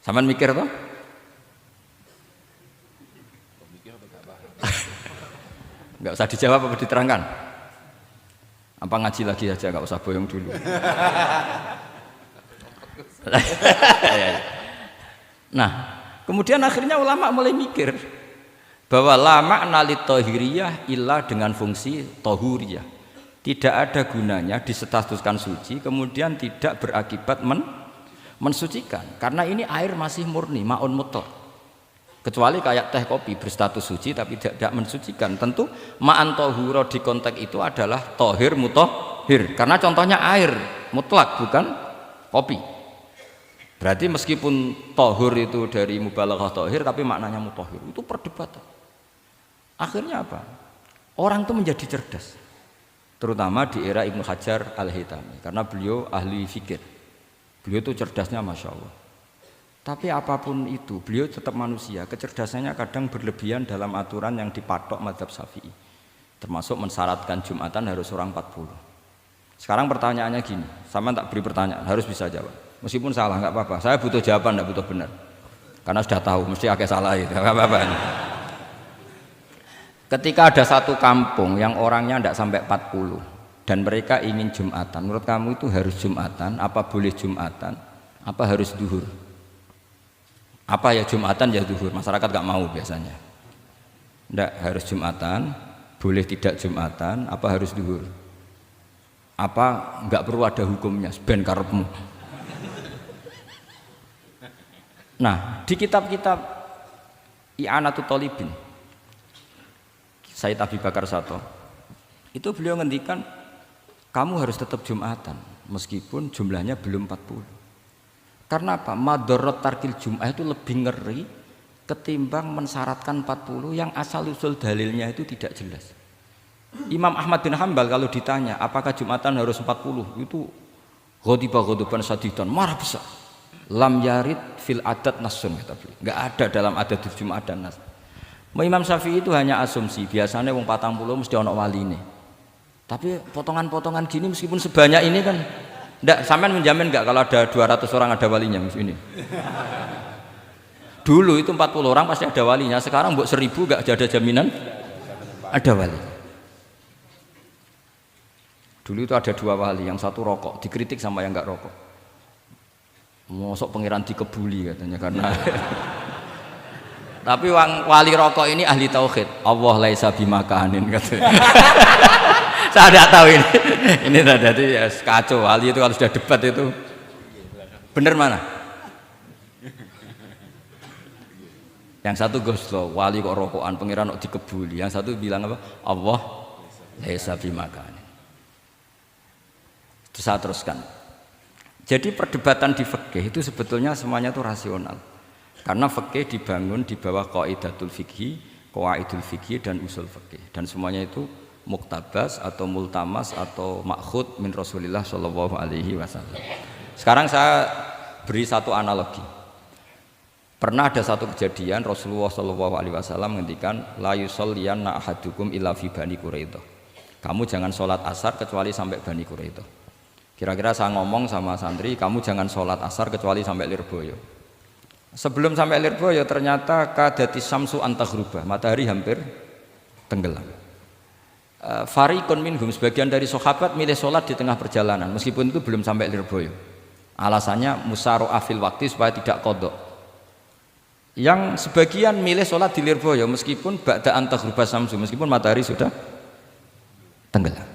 Sampean mikir toh? Enggak usah dijawab apa diterangkan? Apa ngaji lagi aja, enggak usah bohong dulu. Nah, kemudian akhirnya ulama mulai mikir bahwa la makna li tohiriyah illa dengan fungsi tohuriyah. Tidak ada gunanya disestatuskan suci kemudian tidak berakibat mensucikan, karena ini air masih murni, ma'un mutlaq. Kecuali kayak teh kopi berstatus suci tapi tidak mensucikan. Tentu ma'an tohuro di konteks itu adalah tohir mutohir, karena contohnya air mutlak bukan kopi. Berarti meskipun tohur itu dari mubalaghah tohir tapi maknanya mutohir, itu perdebatan. Akhirnya apa? Orang itu menjadi cerdas, terutama di era Ibnu Hajar Al-Haytami, karena beliau ahli fikir. Beliau itu cerdasnya Masya Allah. Tapi apapun itu, beliau tetap manusia. Kecerdasannya kadang berlebihan dalam aturan yang dipatok madzhab Syafi'i, termasuk mensyaratkan Jumatan harus orang 40. Sekarang pertanyaannya gini, sama tak beri pertanyaan, harus bisa jawab. Meskipun salah nggak apa-apa, saya butuh jawaban, nggak butuh benar, karena sudah tahu mesti agak salah itu, nggak apa-apa. Ketika ada satu kampung yang orangnya tidak sampai 40 dan mereka ingin Jumatan, menurut kamu itu harus Jumatan, apa boleh Jumatan, apa harus duhur? Apa ya Jumatan ya duhur? Masyarakat gak mau biasanya. Tidak, harus Jumatan, boleh tidak Jumatan, apa harus duhur? Apa nggak perlu ada hukumnya, ben karepmu. Nah, di kitab-kitab I'anatut Thalibin, Sayyid Abi Bakar Sato, itu beliau ngendikan kamu harus tetap Jumatan meskipun jumlahnya belum 40. Karena apa? Madharat tarkil Jum'ah itu lebih ngeri ketimbang mensyaratkan 40 yang asal usul dalilnya itu tidak jelas. Imam Ahmad bin Hanbal kalau ditanya apakah Jumatan harus 40, itu ghadiban sadidan, marah besar. Lam yarid fil adat nasun, kata beliau. Enggak ada dalam adat Jumat dan nas. Imam Syafi'i itu hanya asumsi, biasanya wong 40 mesti ono waline. Tapi potongan-potongan gini meskipun sebanyak ini kan enggak, sampean menjamin enggak kalau ada 200 orang ada walinya ini? Dulu itu 40 orang pasti ada walinya, sekarang buat 1000 enggak ada jaminan ada wali. Dulu itu ada 2 wali, yang satu rokok, dikritik sama yang enggak rokok. Mosok pangeran dikebuli katanya karena tapi wali rokok ini ahli tauhid. Allah laisa bimakanin katanya. Saya tidak tahu ini jadi ya, kacau. Wali itu kalau sudah debat itu bener mana? Yang satu goslo, wali kok rokokan, pangeran kok dikebuli. Yang satu bilang apa? Allah laisa bimakanin. Terus saya teruskan. Jadi perdebatan di fikih itu sebetulnya semuanya itu rasional. Karena fikih dibangun di bawah qaidatul fikhi, qawaidul fikhi dan usul fikih. Dan semuanya itu muktabas atau multamas atau makhud min Rasulillah sallallahu alaihi wasallam. Sekarang saya beri satu analogi. Pernah ada satu kejadian Rasulullah sallallahu alaihi wasallam menghentikan la yusalliyanna ahadukum illa fi Bani Quraidah. Kamu jangan sholat asar kecuali sampai Bani Quraidah. Kira-kira saya ngomong sama santri, kamu jangan sholat asar kecuali sampai Lirboyo. Sebelum sampai Lirboyo ternyata kadati samsu antaghruba, matahari hampir tenggelam. Fariqun minhum, sebagian dari sahabat milih sholat di tengah perjalanan meskipun itu belum sampai Lirboyo. Alasannya musaro'ah fil waktu supaya tidak kodok. Yang sebagian milih sholat di Lirboyo meskipun ba'da antaghruba samsu, meskipun matahari sudah tenggelam.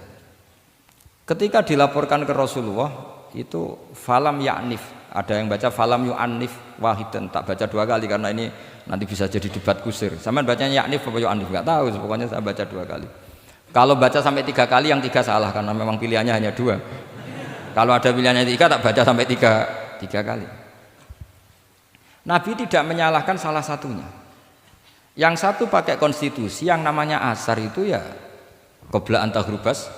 Ketika dilaporkan ke Rasulullah itu falam ya'nif, ada yang baca falam yu'annif wahidan, tak baca 2 kali karena ini nanti bisa jadi debat kusir. Sampean bacanya ya'nif apa yu'annif enggak tahu, pokoknya saya baca 2 kali. Kalau baca sampai 3 kali yang 3 salah karena memang pilihannya hanya 2. Kalau ada pilihannya 3 tak baca sampai 3 kali. Nabi tidak menyalahkan salah satunya. Yang satu pakai konstitusi yang namanya asar itu ya qobla antaghrubas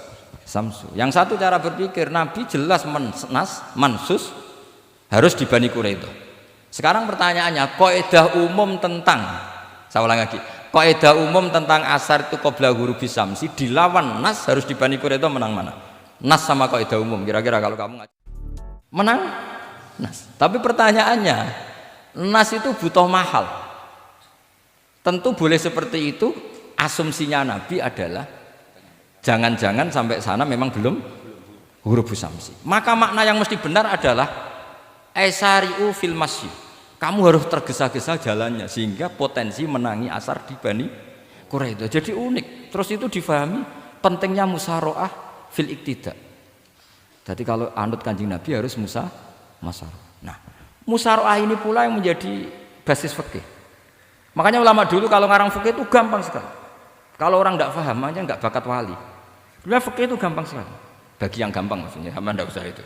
samsu. Yang satu cara berpikir Nabi jelas mansus harus di Bani Quraidah. Sekarang pertanyaannya, kaidah umum tentang, saya ulang lagi, kaidah umum tentang asar itu qobla ghurubis samsi dilawan nas harus di Bani Quraidah, menang mana? Nas sama kaidah umum. Kira-kira kalau kamu menang nas. Tapi pertanyaannya, nas itu butuh mahal. Tentu boleh seperti itu. Asumsinya Nabi adalah jangan-jangan sampai sana memang belum ghurubus samsi. Maka makna yang mesti benar adalah aisari'u fil masyi. Kamu harus tergesa-gesa jalannya sehingga potensi menangi asar di Bani Quraidah. Jadi unik. Terus itu difahami pentingnya musaroah fil iktida. Jadi kalau anut Kanjeng Nabi harus musaroah. Nah, musaroah ini pula yang menjadi basis fikih. Makanya ulama dulu kalau ngarang fikih itu gampang sekali. Kalau orang tidak paham aja nggak bakat wali. Sebenarnya fikih itu gampang sekali. Bagi yang gampang maksudnya, sama tidak usah itu.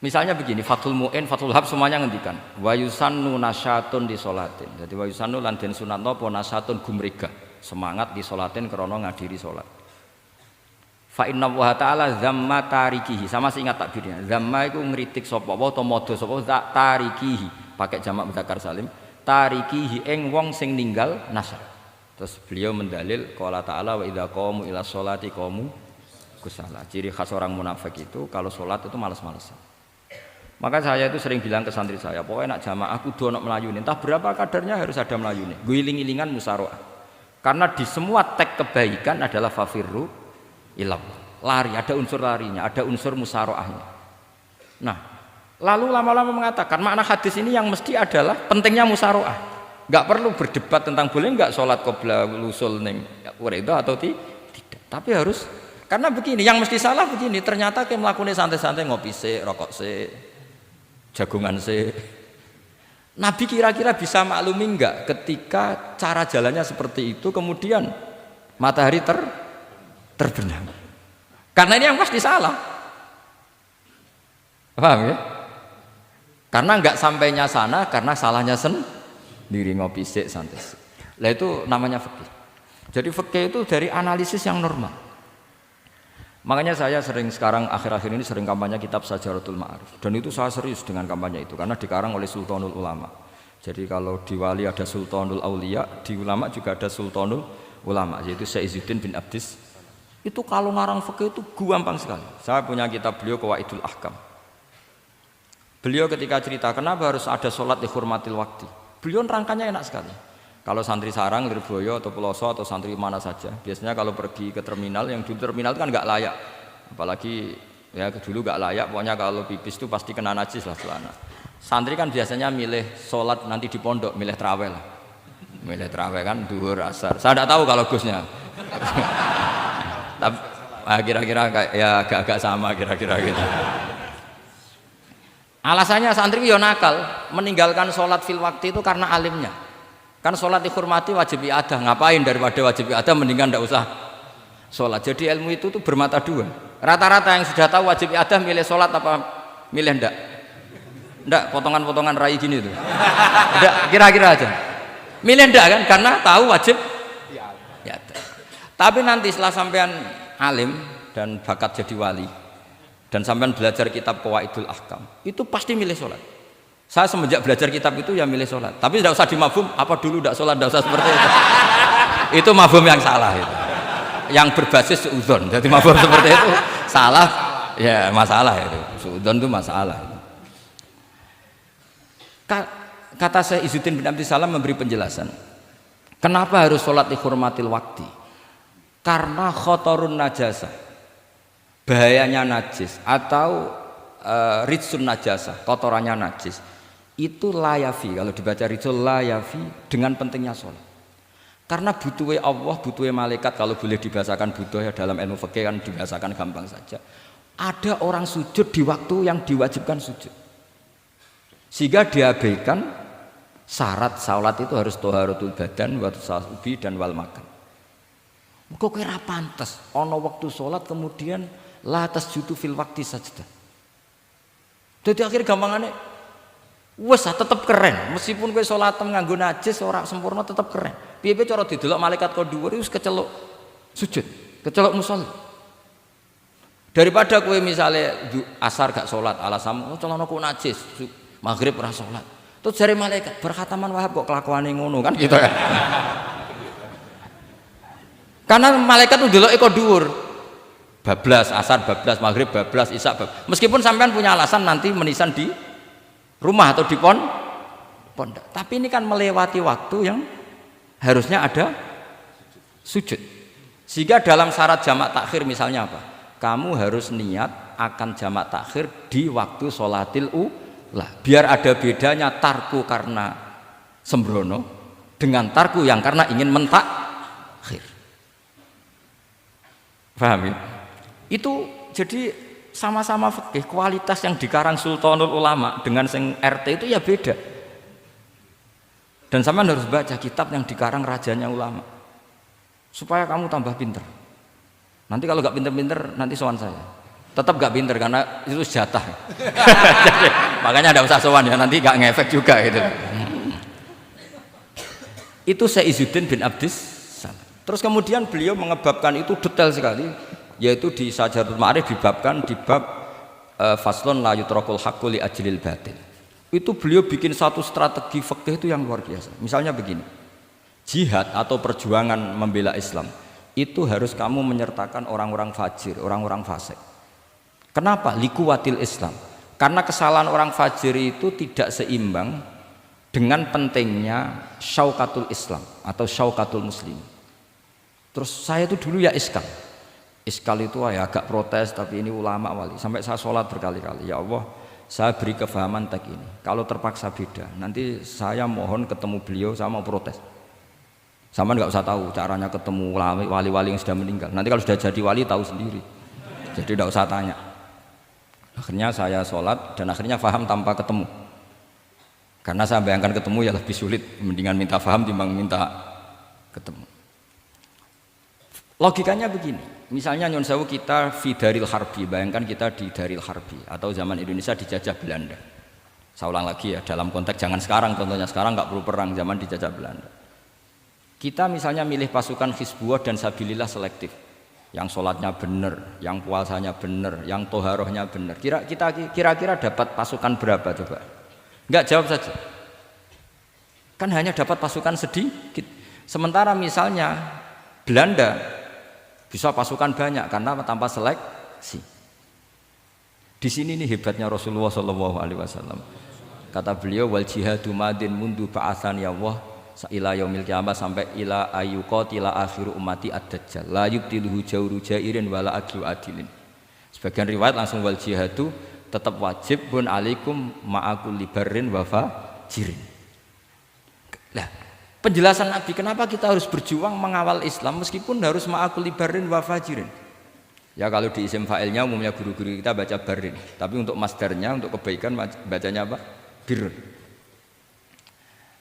Misalnya begini, Fathul Mu'in, Fathul Hab semuanya ngendikan wa yusannu nasyatun di sholatin. Jadi wa yusannu lan den sunatno apa nasyatun gumregah, semangat di sholatin krana ngadiri sholat. Fa inna wa ta'ala zamma tarikihi, sama sih ingat takbirnya. Zamma itu ngritik sapa wa utawa modho sapa tarikihi, pakai jamak mudzakkar salim. Tarikihi ing wong sing ninggal nasyat. Terus beliau mendalil qala ta'ala wa idza qamu ila sholati qamu kusala. Ciri khas orang munafik itu kalau sholat itu malas-malasan. Maka saya itu sering bilang ke santri saya, pokoknya nak jamaah kudu ono melayune, entah berapa kadarnya harus ada melayune. Guling-gilingan musaroah. Karena di semua teks kebaikan adalah fafirru ilallah. Lari, ada unsur larinya, ada unsur musaroahnya. Nah, lalu lama-lama mengatakan makna hadis ini yang mesti adalah pentingnya musaroah. Enggak perlu berdebat tentang boleh enggak sholat qobla lusul ning Quraidah atau tidak. Tapi harus, karena begini, yang mesti salah begini, ternyata kayak melakukan santai-santai ngopi sik, rokok sik, jagungan sih. Nabi kira-kira bisa maklumi enggak ketika cara jalannya seperti itu kemudian matahari terbenam? Karena ini yang pasti salah. Paham ya? Karena enggak sampainya sana karena salahnya sendiri, ngopi sik santai. Lah itu namanya fikih. Jadi fikih itu dari analisis yang normal. Makanya saya sering sekarang akhir-akhir ini sering kampanye kitab Sajaratul Ma'arif, dan itu saya serius dengan kampanye itu karena dikarang oleh Sultanul Ulama. Jadi kalau di wali ada Sultanul Aulia, di ulama juga ada Sultanul Ulama, yaitu Syekh Izzuddin bin Abdis Itu kalau ngarang fikih itu gampang sekali. Saya punya kitab beliau Qawaidul Ahkam. Beliau ketika cerita kenapa harus ada sholat dihormatil waktu, beliau rangkanya enak sekali. Kalau santri sarang, Lirboyo atau Peloso atau santri mana saja, biasanya kalau pergi ke terminal, yang dulu terminal itu kan nggak layak, apalagi ya dulu nggak layak, pokoknya kalau pipis itu pasti kena najis lah celana. Santri kan biasanya milih sholat nanti di pondok, milih terawih lah, milih terawih kan duhur asar. Saya tidak tahu kalau Gusnya, tapi kira-kira ya agak-agak sama kira-kira gitu. Alasannya santri yo nakal, meninggalkan sholat fil waktu itu karena alimnya. Kan sholat dihormati wajib iadah, ngapain daripada wajib iadah mendingan ndak usah sholat. Jadi ilmu itu tuh bermata dua. Rata-rata yang sudah tahu wajib iadah milih sholat apa milih ndak? Ndak, potongan-potongan rai gini tuh. Ndak, kira-kira aja. Milih ndak kan karena tahu wajib iadah. Tapi nanti setelah sampean alim dan bakat jadi wali, dan sampean belajar kitab Qawaidul Ahkam, itu pasti milih sholat. Saya semenjak belajar kitab itu ya milih sholat. Tapi tidak usah dimafhum, apa dulu tidak sholat, tidak usah seperti itu. Itu mafhum yang salah itu. Yang berbasis suudzon. Jadi mafhum seperti itu salah, ya masalah itu. Suudzon itu masalah. Kata Syekh Izzuddin bin Abdus Salam memberi penjelasan. Kenapa harus sholat dihormatil waktu? Karena khotorun najasah, bahayanya najis atau ritsun najasah, kotorannya najis itu layafi, kalau dibaca ritsul layafi dengan pentingnya sholat. Karena butuhnya Allah, butuhnya malaikat, kalau boleh dibahasakan butuh ya dalam ilmu fikih kan dibahasakan gampang saja. Ada orang sujud di waktu yang diwajibkan sujud, sehingga diabaikan syarat sholat itu harus toharatul badan, wa tasawubi dan wal makan. Kok kira pantas ono waktu sholat kemudian la tasjudu fil waqti sajdah. Jadi akhir gampangannya wes tetep keren, meskipun kowe sholatem nganggo najis ora sempurna tetep keren. Piye-piye cara didelok malaikat kok dhuwur wis keceluk sujud, keceluk musholli. Daripada kowe misale asar gak sholat alasan celanaku najis, maghrib ora sholat. Terus jare malaikat berkhataman Wahab kok kelakuane ngono kan gitu ya. Karena malaikat tuh delok kok dhuwur. Bablas, asar bablas, maghrib bablas, isya bablas. Meskipun sampean punya alasan nanti menisan di rumah atau di pondok. Tapi ini kan melewati waktu yang harusnya ada sujud. Sehingga dalam syarat jamak takhir misalnya apa? Kamu harus niat akan jamak takhir di waktu sholatil ula. Biar ada bedanya tarku karena sembrono dengan tarku yang karena ingin mentakhir. Paham ya? Itu jadi sama-sama fikih, kualitas yang dikarang Sultanul Ulama dengan sing RT itu ya beda. Dan sama harus baca kitab yang dikarang rajanya ulama supaya kamu tambah pinter. Nanti kalau gak pinter-pinter nanti sowan saya. Tetap gak pinter karena itu jatah. Jadi, makanya ada usah sowan ya, nanti gak ngefek juga gitu. Itu Syekh Izzuddin bin Abdus Salam. Terus kemudian beliau mengebabkan itu detail sekali, yaitu di Sajaratul Ma'arif dibabkan di bab faslon la yutrakul haqqu li ajlil batil. Itu beliau bikin satu strategi fikih itu yang luar biasa. Misalnya begini, jihad atau perjuangan membela Islam itu harus kamu menyertakan orang-orang fajir, orang-orang fasik. Kenapa? Likuwatil Islam. Karena kesalahan orang fajir itu tidak seimbang dengan pentingnya syaukatul Islam atau syaukatul muslim. Terus saya itu dulu ya iskal itu ya agak protes, tapi ini ulama wali. Sampai saya sholat berkali-kali, ya Allah saya beri kefahaman tak ini. Kalau terpaksa beda, nanti saya mohon ketemu beliau, saya mau protes. Sama nggak usah tahu caranya ketemu wali-wali yang sudah meninggal. Nanti kalau sudah jadi wali tahu sendiri. Jadi tidak usah tanya. Akhirnya saya sholat dan akhirnya faham tanpa ketemu. Karena saya bayangkan ketemu ya lebih sulit, mendingan minta faham timbang minta ketemu. Logikanya begini, misalnya Nyon Sewu kita di Daril Harbi, bayangkan kita di Daril Harbi atau zaman Indonesia dijajah Belanda. Saya ulang lagi ya, dalam konteks jangan sekarang, contohnya sekarang nggak perlu perang, zaman dijajah Belanda. Kita misalnya milih pasukan Hizbullah dan Sabilillah selektif, yang sholatnya benar, yang puasanya benar, yang toharohnya benar. Kira-kira dapat pasukan berapa coba? Nggak, jawab saja. Kan hanya dapat pasukan sedikit. Sementara misalnya Belanda Bisa pasukan banyak karena tanpa seleksi. Di sini nih hebatnya Rasulullah Shallallahu Alaihi Wasallam. Kata beliau wal jihadu madin mundu ba'atsan ya Allah ila yaumil qiyamah sampai ila ayyuqatila akhiru ummati ad-dajjal la yubtiluhu jawru jairin wala adlu adilin. Sebagian riwayat langsung wal jihadu tetap wajib bun alaikum ma'akul libarin wa fajirin. Lah, penjelasan Nabi kenapa kita harus berjuang mengawal Islam meskipun harus ma'akul libarin wa fajirin. Ya kalau di isim fa'ilnya umumnya guru-guru kita baca barin, tapi untuk masdarnya untuk kebaikan bacanya apa? Birun.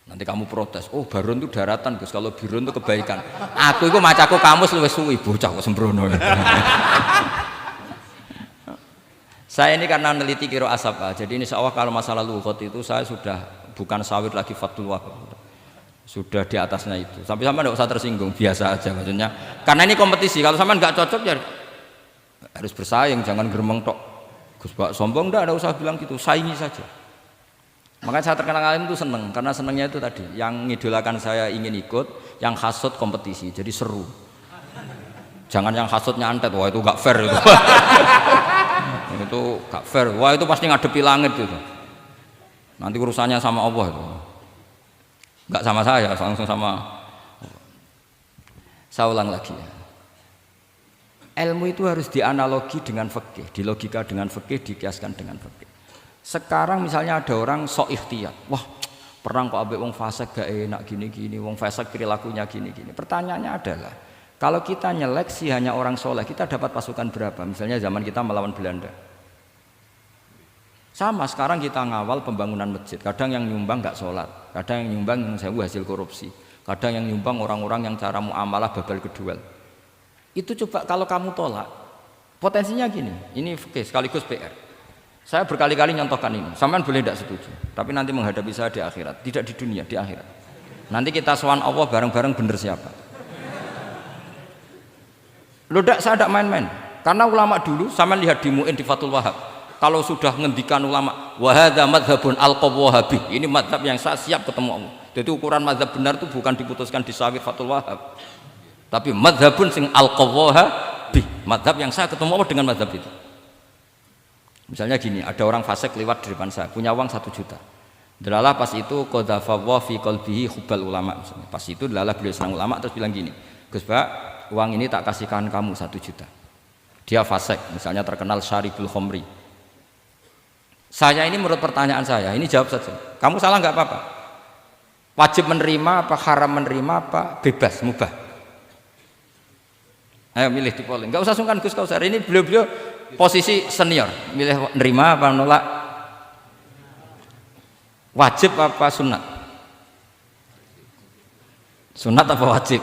Nanti kamu protes, oh barun itu daratan Gus, kalau birun itu kebaikan. Aku itu macaku kamus luwih suwi bocah kok sembrono. Saya ini karena meneliti kiro asapa, jadi insya Allah kalau masalah lughot itu saya sudah bukan sawir lagi Fathul Wahab, sudah di atasnya itu. Sampai sama tidak usah tersinggung, biasa aja maksudnya. Karena ini kompetisi, kalau sama nggak cocok ya harus bersaing, jangan geremeng tok. Gus Pak sombong enggak usah bilang gitu, saingi saja. Makanya saya terkenal alim itu seneng, karena senengnya itu tadi, yang ngidolakan saya ingin ikut, yang hasut kompetisi, jadi seru. Jangan yang hasut nyantet, wah itu gak fair itu. Itu gak fair, wah itu pasti ngadepi langit gitu. Nanti urusannya sama Allah itu. Gak sama saya, langsung sama. Saya ulang lagi ya. Ilmu itu harus dianalogi dengan fikih, dilogika dengan fikih, dikiaskan dengan fikih. Sekarang misalnya ada orang sok ikhtiyat, wah perang kok ambek wong fasik gak enak gini-gini, wong fasik perilakunya gini-gini. Pertanyaannya adalah, kalau kita nyeleksi hanya orang soleh, kita dapat pasukan berapa? Misalnya zaman kita melawan Belanda. Sama sekarang kita ngawal pembangunan masjid, kadang yang nyumbang gak sholat, kadang yang nyumbang yang sewu hasil korupsi, kadang yang nyumbang orang-orang yang cara muamalah babal kedua. Itu coba kalau kamu tolak, potensinya gini, ini sekaligus PR. Saya berkali-kali nyontohkan ini, sampean boleh tidak setuju, tapi nanti menghadapi saya di akhirat, tidak di dunia, di akhirat. Nanti kita sowan Allah bareng-bareng bener siapa? Loh saya tidak main-main, karena ulama dulu, sampean lihat di Mu'in di Fathul Wahab, kalau sudah ngendikan ulama, wahada madhabun al-qawwahabi, ini madhab yang saya siap ketemu Allah. Jadi ukuran madhab benar itu bukan diputuskan di sawit Fathul Wahab, tapi madhabun sing al-qawwahabi, madhab yang saya ketemu Allah dengan madhab itu. Misalnya gini, ada orang fasik lewat di depan saya, punya uang 1 juta. Delalah pas itu qadhafa fi qalbihi hubbal ulama. Misalnya. Pas itu delalah beliau senang ulama terus bilang gini, Gus Pak, uang ini tak kasihkan kamu 1 juta. Dia fasik, misalnya terkenal syaribul khomri. Saya ini menurut pertanyaan saya, ini jawab saja. Kamu salah nggak apa-apa. Wajib menerima apa haram menerima apa bebas mubah. Ayo milih di polling. Nggak usah sungkan Gus Kausar. Ini beliau posisi senior, milih nerima apa nolak, wajib apa sunat, sunat apa wajib.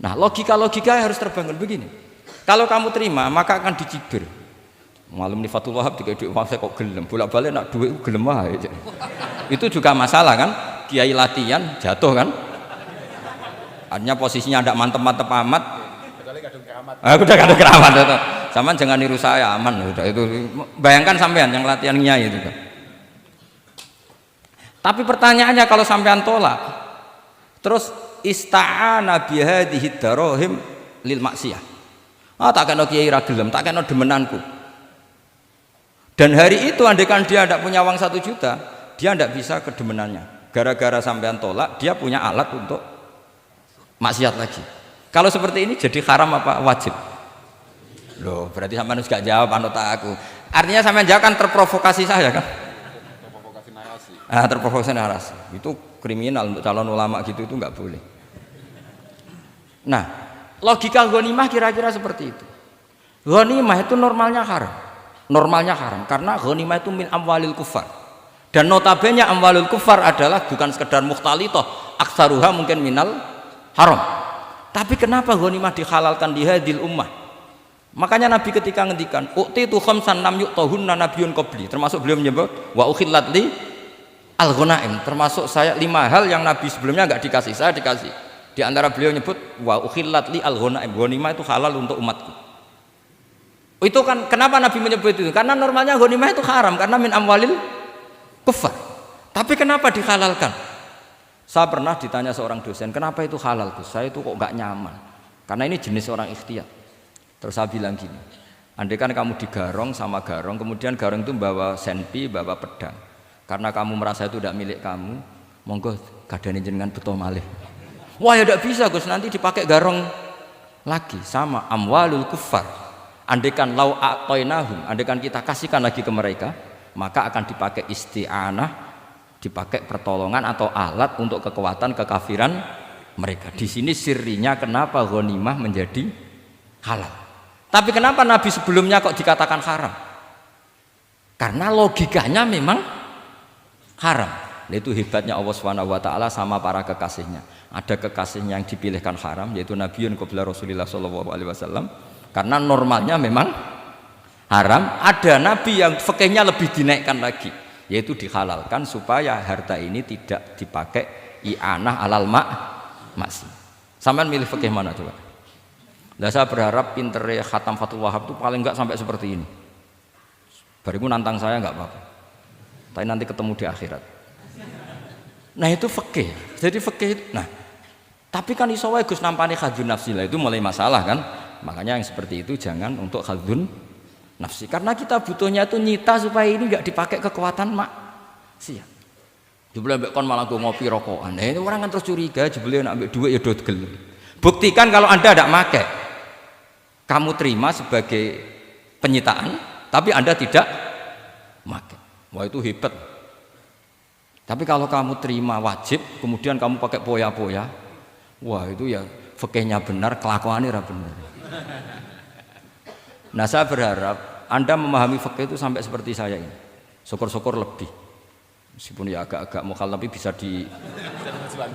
Nah logika harus terbangun begini, kalau kamu terima maka akan dicibir. Malam di Fathul Wahab tiga duit uang saya kok gelem, bolak-balik nak duit gelem aja. Itu juga masalah kan, kiai latihan jatuh kan, artinya posisinya tidak mantep-mantep amat. Aku udah kadang keramat itu. Sama jangan niru saya, aman udah itu. Bayangkan sampean yang latihan nyai itu kan. Tapi pertanyaannya kalau sampean tolak, terus ista'ana bihadhihi darahim lil maksiyah. Tak kena kiai ra gelem, tak kena demenanku. Dan hari itu andaikan dia tidak punya uang 1 juta, dia tidak bisa kedemenannya. Gara-gara sampean tolak, dia punya alat untuk maksiat lagi. Kalau seperti ini jadi haram apa wajib? Loh, berarti sampean harus gak jawab anut aku. Artinya sampean jawab kan terprovokasi saya kan? Terprovokasi narasi. Terprovokasi narasi. Itu kriminal untuk calon ulama gitu itu nggak boleh. Nah, logika ghanimah kira-kira seperti itu. Ghanimah itu normalnya haram. Normalnya haram karena ghanimah itu min amwalil kufar. Dan notabene amwalul kufar adalah bukan sekedar mukhtalithah, aksaruha mungkin minal haram. Tapi kenapa ghanimah dihalalkan di hadil ummah? Makanya Nabi ketika ngendikan uqtitu khamsan lam yu'tahunna nabiyyun qabli, termasuk beliau menyebut wa ukhillat li al-ghanaim, termasuk saya 5 hal yang Nabi sebelumnya enggak dikasih, saya dikasih. Di antara beliau nyebut wa ukhillat li al-ghanaim, ghanimah itu halal untuk umatku. Itu kan kenapa Nabi menyebut itu? Karena normalnya ghanimah itu haram karena min amwalil kufar. Tapi kenapa dihalalkan? Saya pernah ditanya seorang dosen, kenapa itu halal Gus? Saya itu kok nggak nyaman. Karena ini jenis orang ikhtiyat. Terus saya bilang gini, andai kan kamu digarong sama garong, kemudian garong itu bawa senpi, bawa pedang. Karena kamu merasa itu tidak milik kamu, monggo gadani jenengan betul malih. Wah ya tidak bisa Gus, nanti dipakai garong lagi. Sama amwalul kuffar. Andai kan lau a'toinahum, andai kan kita kasihkan lagi ke mereka, maka akan dipakai isti'anah, dipakai pertolongan atau alat untuk kekuatan kekafiran mereka. Di sini sirinya kenapa ghanimah menjadi halal. Tapi kenapa Nabi sebelumnya kok dikatakan haram? Karena logikanya memang haram. Itu hebatnya Allah SWT sama para kekasihnya. Ada kekasihnya yang dipilihkan haram, yaitu Nabiun qabla Rasulullah SAW, karena normalnya memang haram. Ada Nabi yang fikihnya lebih dinaikkan lagi, yaitu dihalalkan supaya harta ini tidak dipakai i'anah alal maksi. Sampean milih fikih mana coba? Nah, saya berharap pintere Khatam Fathul Wahab itu paling enggak sampai seperti ini. Bariku nantang saya enggak apa-apa, tapi nanti ketemu di akhirat. Nah itu fikih. Jadi fikih itu, nah tapi kan iso wae Gus nampani khadzun nafsi lah, itu mulai masalah kan. Makanya yang seperti itu jangan untuk khadzun nafsi, karena kita butuhnya itu nyita supaya ini enggak dipakai kekuatan maksiat. Jebule mbek kon malah ngopi rokokan. Nah, ini orang kan terus curiga, jebule nek ambek duit ya do gelem. Buktikan kalau Anda tidak pakai, kamu terima sebagai penyitaan, tapi Anda tidak pakai. Wah itu hebat. Tapi kalau kamu terima wajib, kemudian kamu pakai poya-poya, wah itu ya fikihnya benar, kelakuannya ora benar. Nah saya berharap Anda memahami fikih itu sampai seperti saya ini. Syukur-syukur lebih. Meskipun ya agak-agak mukhalaf, tapi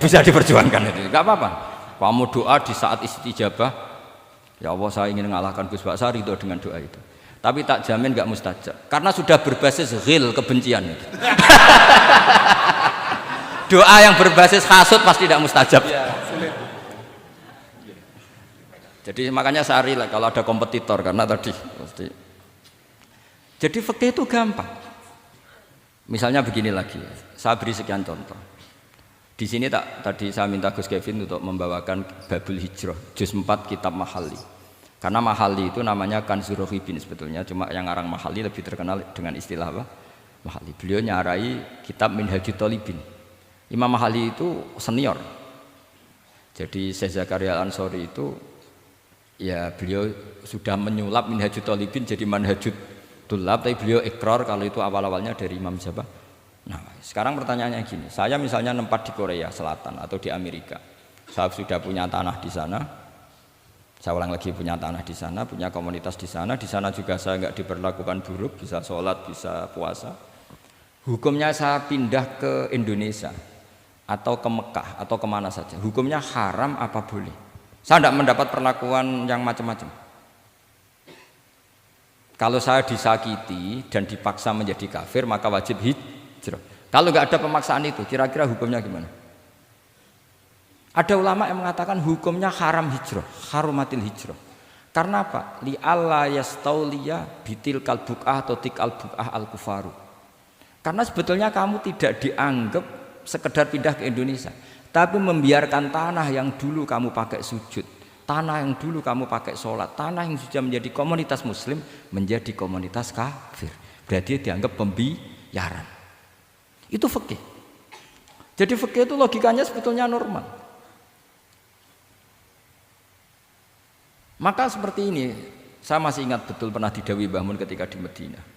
bisa diperjuangkan itu. Enggak apa-apa. Kamu doa di saat istijabah, ya Allah saya ingin mengalahkan Gus Baksa, ridho dengan doa itu. Tapi tak jamin enggak mustajab, karena sudah berbasis ghil, kebencian itu. Doa yang berbasis hasud pasti tidak mustajab. Jadi makanya saya rela kalau ada kompetitor, karena tadi pasti. Jadi fikih itu gampang. Misalnya begini lagi, saya beri sekian contoh. Di sini tadi saya minta Gus Kevin untuk membawakan Babul Hijrah, juz 4 kitab Mahalli. Karena Mahalli itu namanya Kanzur Rohibin sebetulnya, cuma yang ngarang Mahalli lebih terkenal dengan istilah apa? Mahalli. Beliau nyarai kitab Minhajut Thalibin. Imam Mahalli itu senior. Jadi Syekh Zakaria Al-Ansori itu ya beliau sudah menyulap Minhajut Thalibin jadi Manhajut Tulab, tapi beliau ikrar kalau itu awal-awalnya dari Imam siapa? Nah, sekarang pertanyaannya gini, saya misalnya nempat di Korea Selatan atau di Amerika, saya sudah punya tanah di sana, saya ulang lagi punya tanah di sana, punya komunitas di sana juga saya nggak diperlakukan buruk, bisa sholat, bisa puasa. Hukumnya saya pindah ke Indonesia atau ke Mekah atau kemana saja, hukumnya haram apa boleh? Saya tidak mendapat perlakuan yang macam-macam. Kalau saya disakiti dan dipaksa menjadi kafir, maka wajib hijrah. Kalau nggak ada pemaksaan itu, kira-kira hukumnya gimana? Ada ulama yang mengatakan hukumnya haram hijrah, harumatil hijrah. Karena apa? Li alla yastauliya bitil kalbukah atau tikal bukah al kufaru. Karena sebetulnya kamu tidak dianggap sekedar pindah ke Indonesia, tapi membiarkan tanah yang dulu kamu pakai sujud, tanah yang dulu kamu pakai sholat, tanah yang sudah menjadi komunitas muslim menjadi komunitas kafir. Berarti dianggap pembiaran. Itu fikih. Jadi fikih itu logikanya sebetulnya normal. Maka seperti ini, saya masih ingat betul pernah didhawuhi Mbah Mun ketika di Madinah.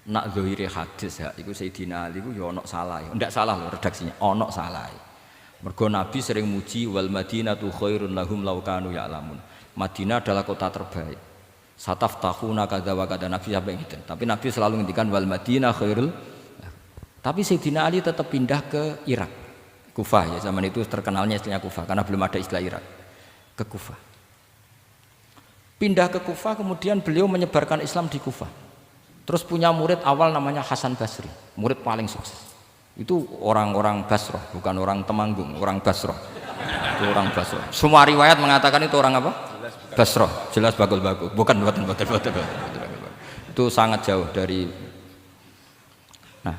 Nak zahire hadis ya, iku Sayyidina Ali iku ya ono salah. Ndak salah loh redaksinya, ono salah. Mergo Nabi sering muji wal Madinatu khairun lahum law kanu ya'lamun. Madinah adalah kota terbaik. Sataftahuna kadza wa kadza, Nabi sampai gitu. Tapi Nabi selalu ngendikan wal Madinah khairul. Tapi Sayyidina Ali tetap pindah ke Irak, Kufah ya, zaman itu terkenalnya istilahnya Kufah karena belum ada istilah Irak. Ke Kufah. Pindah ke Kufah, kemudian beliau menyebarkan Islam di Kufah. Terus punya murid awal namanya Hasan Basri, murid paling sukses. Itu orang-orang Basrah, bukan orang Temanggung, orang Basrah. Itu orang Basrah. Semua riwayat mengatakan itu orang apa? Basrah, jelas bagul-bagul. Bukan. Itu sangat jauh dari. Nah,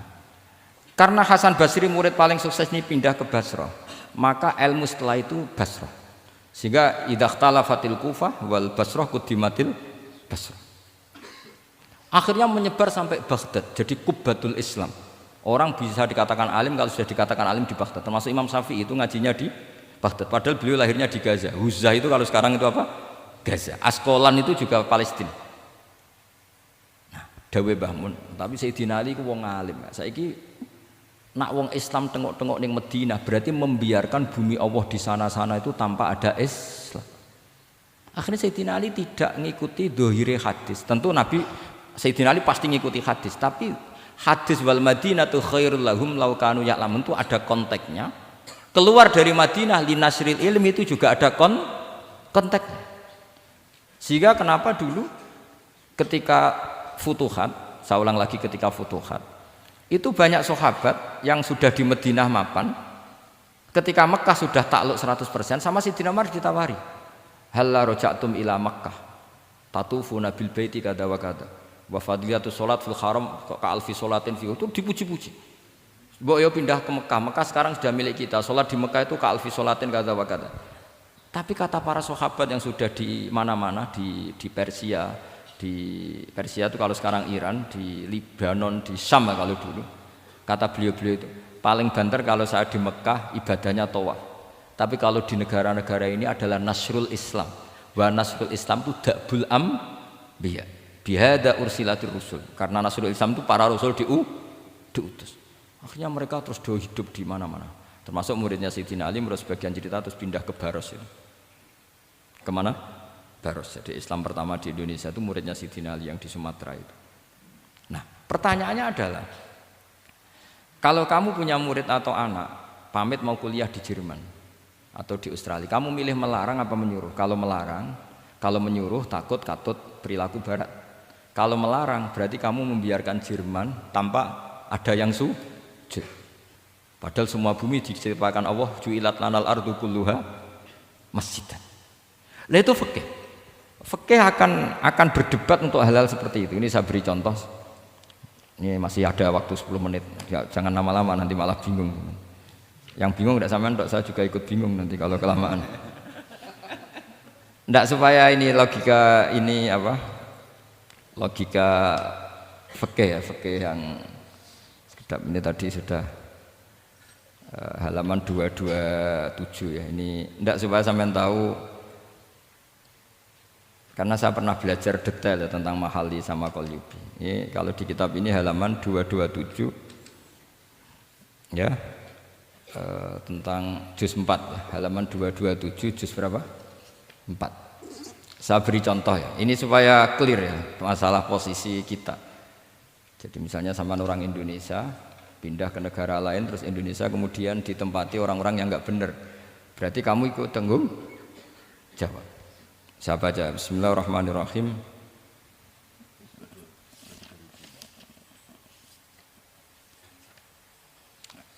karena Hasan Basri murid paling sukses ini pindah ke Basrah, maka ilmu setelah itu Basrah. Sehingga idza ikhtalafatil Kufah wal Basrah quddimatil Basrah. Akhirnya menyebar sampai Baghdad, jadi kubbatul Islam. Orang bisa dikatakan alim kalau sudah dikatakan alim di Baghdad. Termasuk Imam Syafi'i itu ngajinya di Baghdad. Padahal beliau lahirnya di Gaza. Huzah itu kalau sekarang itu apa? Gaza. Askolan itu juga Palestina. Nah, dawe Mbah Mun. Tapi Sayyidina Ali ku wong alim. Saiki nak wong Islam tengok-tengok ning Madinah berarti membiarkan bumi Allah di sana-sana itu tanpa ada Islam. Akhirnya Sayyidina Ali tidak mengikuti dohire hadis. Tentu Nabi Sayyidina Ali pasti mengikuti hadis, tapi hadis wal Madinatu khairul lahum law kanu ya'lamun itu ada konteksnya. Keluar dari Madinah linasril ilmi itu juga ada konteksnya. Sehingga kenapa dulu ketika futuhat, saya ulang lagi ketika futuhat, itu banyak sahabat yang sudah di Madinah mapan, ketika Mekah sudah takluk 100% sama Sayyidina Umar ditawari, halla raja'tum ila Makkah tatufuna bil baiti kada wa kada wa fadliyatu sholat fil haram ka alfi sholatin fi, itu dipuji-puji. Mbok yo pindah ke Mekah, Mekah sekarang sudah milik kita, sholat di Mekah itu ka alfi sholatin kada wa kada. Tapi kata para sahabat yang sudah di mana-mana, di Persia, itu kalau sekarang Iran, di Lebanon, di Syam kalau dulu, kata beliau-beliau itu paling banter kalau saya di Mekah ibadahnya tawaf, tapi kalau di negara-negara ini adalah nasrul Islam. Wa nasrul Islam itu da'bul ambiya bihada ursilatir rusul, karena nasrul Islam itu para rasul diutus. Akhirnya mereka terus hidup di mana-mana, termasuk muridnya Sayyidina Ali. Menurut sebagian cerita terus pindah ke Baros itu. Kemana? Baros. Jadi Islam pertama di Indonesia itu muridnya Sayyidina Ali yang di Sumatera itu. Nah, pertanyaannya adalah, kalau kamu punya murid atau anak pamit mau kuliah di Jerman atau di Australia, kamu milih melarang apa menyuruh? Kalau melarang, kalau menyuruh takut katut perilaku barat. Kalau melarang berarti kamu membiarkan Jerman tanpa ada yang sujud. Padahal semua bumi diciptakan Allah, ju'ilat lanal ardu kulluha masjidan. Nah itu fikih. Fikih akan berdebat untuk hal-hal seperti itu. Ini saya beri contoh. Ini masih ada waktu 10 menit. Ya, jangan lama-lama nanti malah bingung. Yang bingung tidak sampean, saya juga ikut bingung nanti kalau kelamaan. Tidak, supaya ini logika ini apa? Logika fikih ya, fikih yang sekedap ini tadi sudah halaman 227 ya. Ini tidak, supaya sampean tahu, karena saya pernah belajar detail ya tentang Mahalli sama Qalyubi. Ini kalau di kitab ini halaman 227 ya, tentang juz 4 ya, halaman 227 juz berapa? 4. Saya beri contoh ya, ini supaya clear ya masalah posisi kita. Jadi misalnya sama orang Indonesia pindah ke negara lain, terus Indonesia kemudian ditempati orang-orang yang nggak benar, berarti kamu ikut tanggung jawab. Saya baca, Bismillahirrahmanirrahim.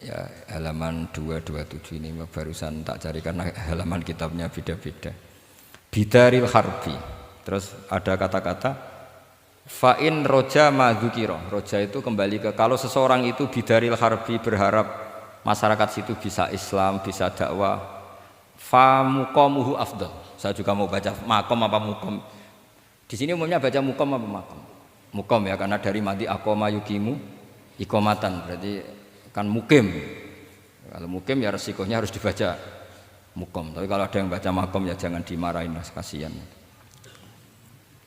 Ya, halaman 227 ini barusan tak cari karena halaman kitabnya beda-beda. Bidaril harbi. Terus ada kata-kata fa'in roja madzukiro. Roja itu kembali ke kalau seseorang itu bidaril harbi, berharap masyarakat situ bisa Islam, bisa dakwah, fa muqamuhu afdal. Saya juga mau baca makom apa mukom. Di sini umumnya baca mukom apa makom. Mukom ya, karena dari mati akoma yukimu ikomatan, berarti kan mukim. Kalau mukim ya resikonya harus dibaca mukom. Tapi kalau ada yang baca makom ya jangan dimarahin, mas, kasihan.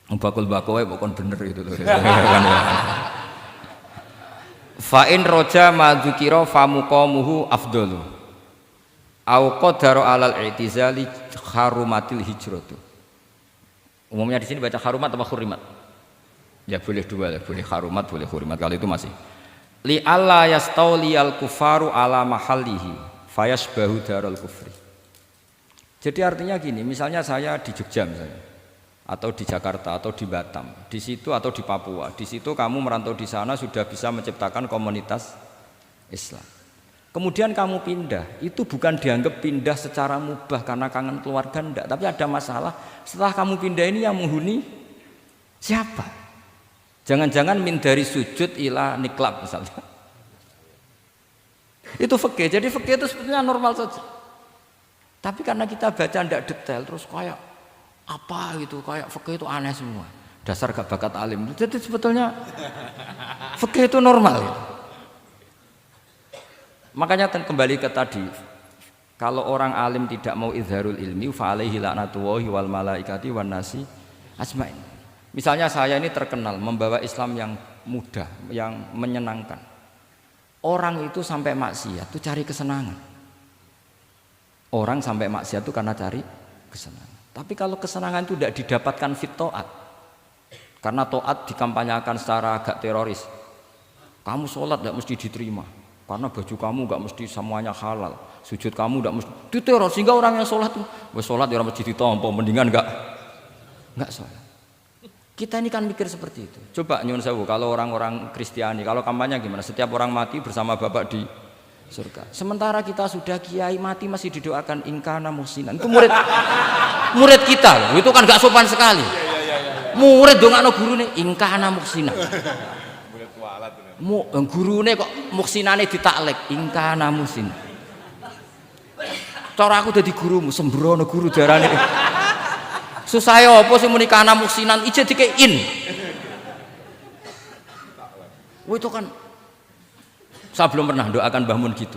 Bakul bakowe bukan bener itu loh. Fa'in roja madzukiro fa muqamuhu afdalu. Au qadaru alal i'tizali harumatil hijratu. Umumnya di sini baca harumat atau hurimat? Ya boleh dua, boleh harumat, boleh hurimat. Kalau itu masih li alla yastauliyal kufaru ala mahallihi fayasbahu darul kufri. Jadi artinya gini, misalnya saya di Jogja misalnya, atau di Jakarta atau di Batam, di situ atau di Papua, di situ kamu merantau di sana sudah bisa menciptakan komunitas Islam. Kemudian kamu pindah, itu bukan dianggap pindah secara mubah karena kangen keluarga, enggak, tapi ada masalah. Setelah kamu pindah ini yang menghuni siapa? Jangan-jangan min dari sujud ila niklab misalnya. Itu fikih. Jadi fikih itu sebetulnya normal saja. Tapi karena kita baca tidak detail, terus kayak apa gitu, kayak fikih itu aneh semua. Dasar gak bakat alim. Jadi sebetulnya fikih itu normal. Gitu. Makanya kembali ke tadi, kalau orang alim tidak mau izharul ilmi, fa alaihi la'natullahi wal malaikati wan nasi ajmain. Misalnya saya ini terkenal membawa Islam yang mudah, yang menyenangkan. Orang itu sampai maksiat itu cari kesenangan. Orang sampai maksiat itu karena cari kesenangan. Tapi kalau kesenangan itu tidak didapatkan fit to'at, karena to'at dikampanyakan secara agak teroris. Kamu sholat tidak mesti diterima, karena baju kamu nggak mesti semuanya halal. Sujud kamu tidak mesti diteror, sehingga orang yang sholat tuh, sholat ya mesti ditompo, mendingan nggak sholat. Kita ini kan mikir seperti itu. Coba nyuwun sewu, kalau orang-orang Kristiani, kalau kampanye gimana? Setiap orang mati bersama Bapak di surga. Sementara kita sudah kiai mati masih didoakan ingkana muhsinan. Itu murid kita loh. Itu kan gak sopan sekali. Murid dongakno gurune ingkana muhsinan. Gurune kok muhsinane ditaklek ingkana muhsinan. Cara aku dadi gurumu sembrono guru darane. Susah ya apa sih muni kana muhsinan ije dikein. Itu kan saya belum pernah doakan Mbah Mun gitu.